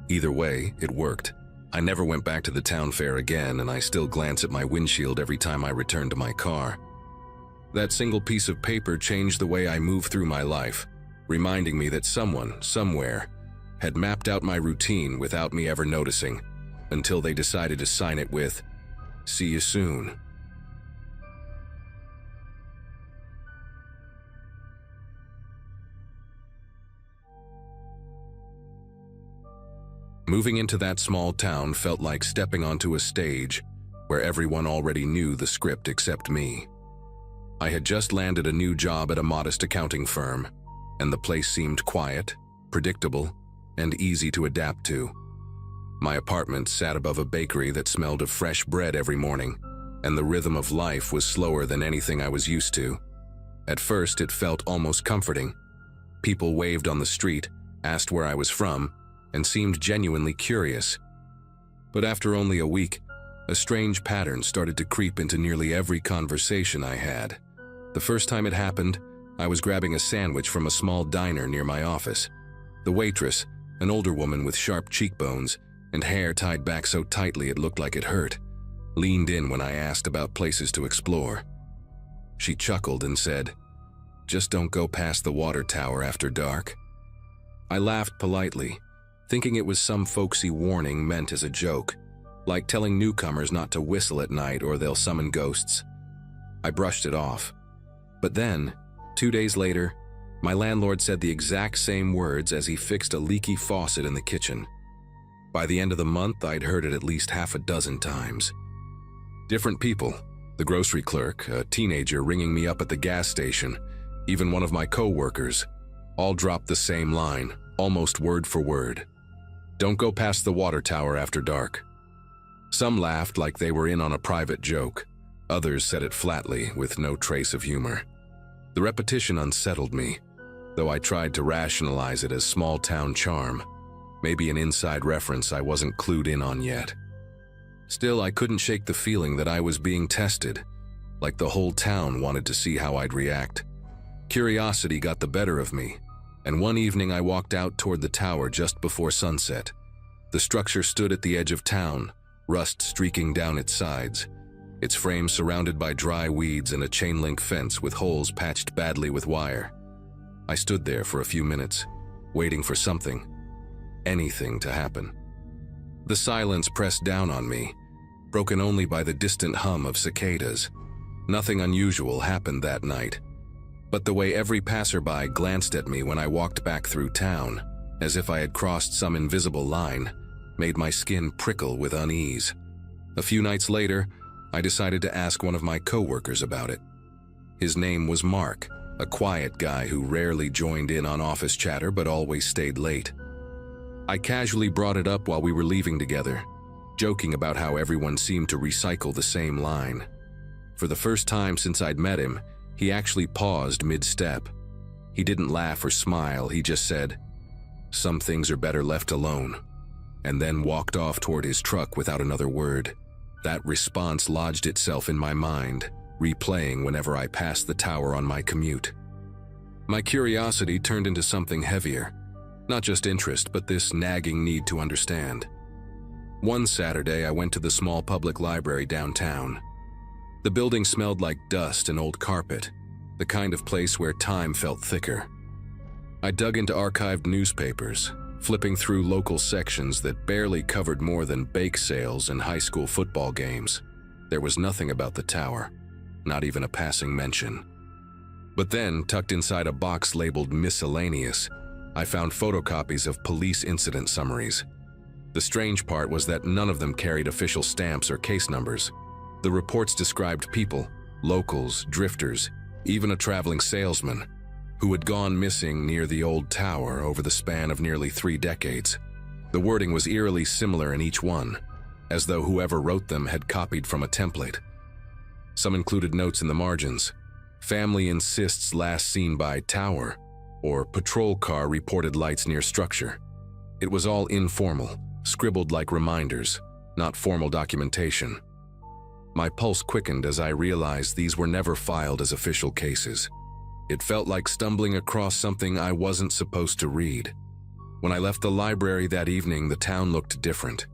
Either way, it worked. I never went back to the town fair again, and I still glance at my windshield every time I return to my car. That single piece of paper changed the way I move through my life, reminding me that someone, somewhere, had mapped out my routine without me ever noticing, until they decided to sign it with, "See you soon." Moving into that small town felt like stepping onto a stage where everyone already knew the script except me. I had just landed a new job at a modest accounting firm, and the place seemed quiet, predictable, and easy to adapt to. My apartment sat above a bakery that smelled of fresh bread every morning, and the rhythm of life was slower than anything I was used to. At first, it felt almost comforting. People waved on the street, asked where I was from, and seemed genuinely curious. But after only a week, a strange pattern started to creep into nearly every conversation I had. The first time it happened, I was grabbing a sandwich from a small diner near my office. The waitress, an older woman with sharp cheekbones and hair tied back so tightly it looked like it hurt, leaned in when I asked about places to explore. She chuckled and said, "Just don't go past the water tower after dark." I laughed politely, thinking it was some folksy warning meant as a joke, like telling newcomers not to whistle at night or they'll summon ghosts. I brushed it off. But then, 2 days later, my landlord said the exact same words as he fixed a leaky faucet in the kitchen. By the end of the month, I'd heard it at least half a dozen times. Different people, the grocery clerk, a teenager ringing me up at the gas station, even one of my co-workers, all dropped the same line, almost word for word. "Don't go past the water tower after dark." Some laughed like they were in on a private joke. Others said it flatly, with no trace of humor. The repetition unsettled me, though I tried to rationalize it as small-town charm, maybe an inside reference I wasn't clued in on yet. Still, I couldn't shake the feeling that I was being tested, like the whole town wanted to see how I'd react. Curiosity got the better of me, and one evening I walked out toward the tower just before sunset. The structure stood at the edge of town, rust streaking down its sides, its frame surrounded by dry weeds and a chain-link fence with holes patched badly with wire. I stood there for a few minutes, waiting for something, anything to happen. The silence pressed down on me, broken only by the distant hum of cicadas. Nothing unusual happened that night, but the way every passerby glanced at me when I walked back through town, as if I had crossed some invisible line, made my skin prickle with unease. A few nights later, I decided to ask one of my coworkers about it. His name was Mark, a quiet guy who rarely joined in on office chatter but always stayed late. I casually brought it up while we were leaving together, joking about how everyone seemed to recycle the same line. For the first time since I'd met him, he actually paused mid-step. He didn't laugh or smile, he just said, "Some things are better left alone," and then walked off toward his truck without another word. That response lodged itself in my mind, replaying whenever I passed the tower on my commute. My curiosity turned into something heavier, not just interest, but this nagging need to understand. One Saturday, I went to the small public library downtown. The building smelled like dust and old carpet, the kind of place where time felt thicker. I dug into archived newspapers, flipping through local sections that barely covered more than bake sales and high school football games. There was nothing about the tower, not even a passing mention. But then, tucked inside a box labeled miscellaneous, I found photocopies of police incident summaries. The strange part was that none of them carried official stamps or case numbers. The reports described people, locals, drifters, even a traveling salesman, who had gone missing near the old tower over the span of nearly 3 decades. The wording was eerily similar in each one, as though whoever wrote them had copied from a template. Some included notes in the margins: "Family insists last seen by tower," or "Patrol car reported lights near structure." It was all informal, scribbled like reminders, not formal documentation. My pulse quickened as I realized these were never filed as official cases. It felt like stumbling across something I wasn't supposed to read. When I left the library that evening, the town looked different.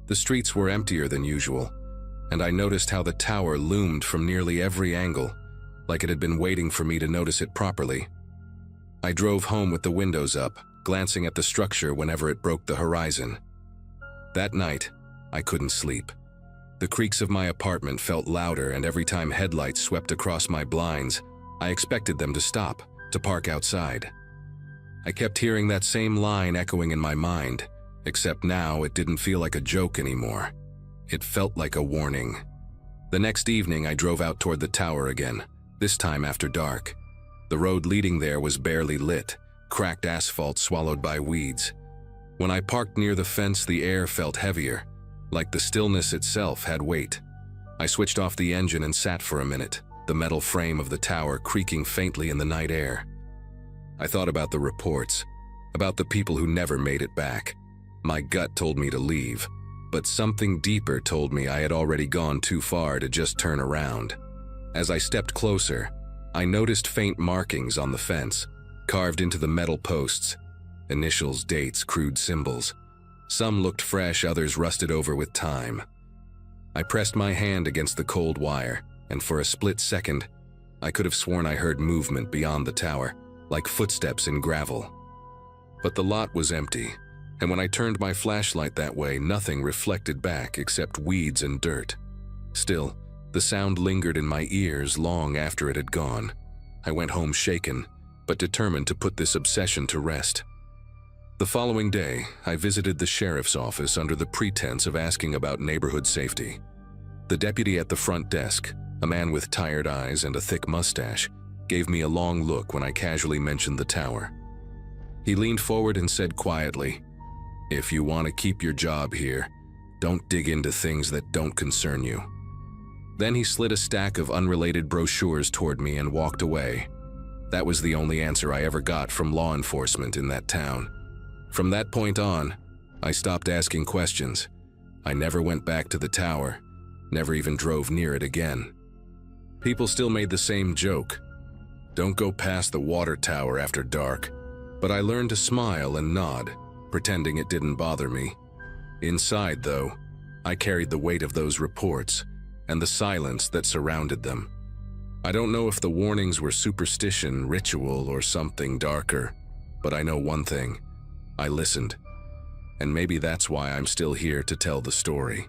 The streets were emptier than usual, and I noticed how the tower loomed from nearly every angle, like it had been waiting for me to notice it properly. I drove home with the windows up, glancing at the structure whenever it broke the horizon. That night, I couldn't sleep. The creaks of my apartment felt louder, and every time headlights swept across my blinds, I expected them to stop, to park outside. I kept hearing that same line echoing in my mind, except now it didn't feel like a joke anymore. It felt like a warning. The next evening, I drove out toward the tower again, this time after dark. The road leading there was barely lit, cracked asphalt swallowed by weeds. When I parked near the fence, the air felt heavier, like the stillness itself had weight. I switched off the engine and sat for a minute, the metal frame of the tower creaking faintly in the night air. I thought about the reports, about the people who never made it back. My gut told me to leave, but something deeper told me I had already gone too far to just turn around. As I stepped closer, I noticed faint markings on the fence, carved into the metal posts. Initials, dates, crude symbols. Some looked fresh, others rusted over with time. I pressed my hand against the cold wire, and for a split second, I could have sworn I heard movement beyond the tower, like footsteps in gravel. But the lot was empty, and when I turned my flashlight that way, nothing reflected back except weeds and dirt. Still, the sound lingered in my ears long after it had gone. I went home shaken, but determined to put this obsession to rest. The following day, I visited the sheriff's office under the pretense of asking about neighborhood safety. The deputy at the front desk, a man with tired eyes and a thick mustache, gave me a long look when I casually mentioned the tower. He leaned forward and said quietly, "If you want to keep your job here, don't dig into things that don't concern you." Then he slid a stack of unrelated brochures toward me and walked away. That was the only answer I ever got from law enforcement in that town. From that point on, I stopped asking questions. I never went back to the tower, never even drove near it again. People still made the same joke. Don't go past the water tower after dark. But I learned to smile and nod, pretending it didn't bother me. Inside, though, I carried the weight of those reports and the silence that surrounded them. I don't know if the warnings were superstition, ritual, or something darker, but I know one thing. I listened. And maybe that's why I'm still here to tell the story.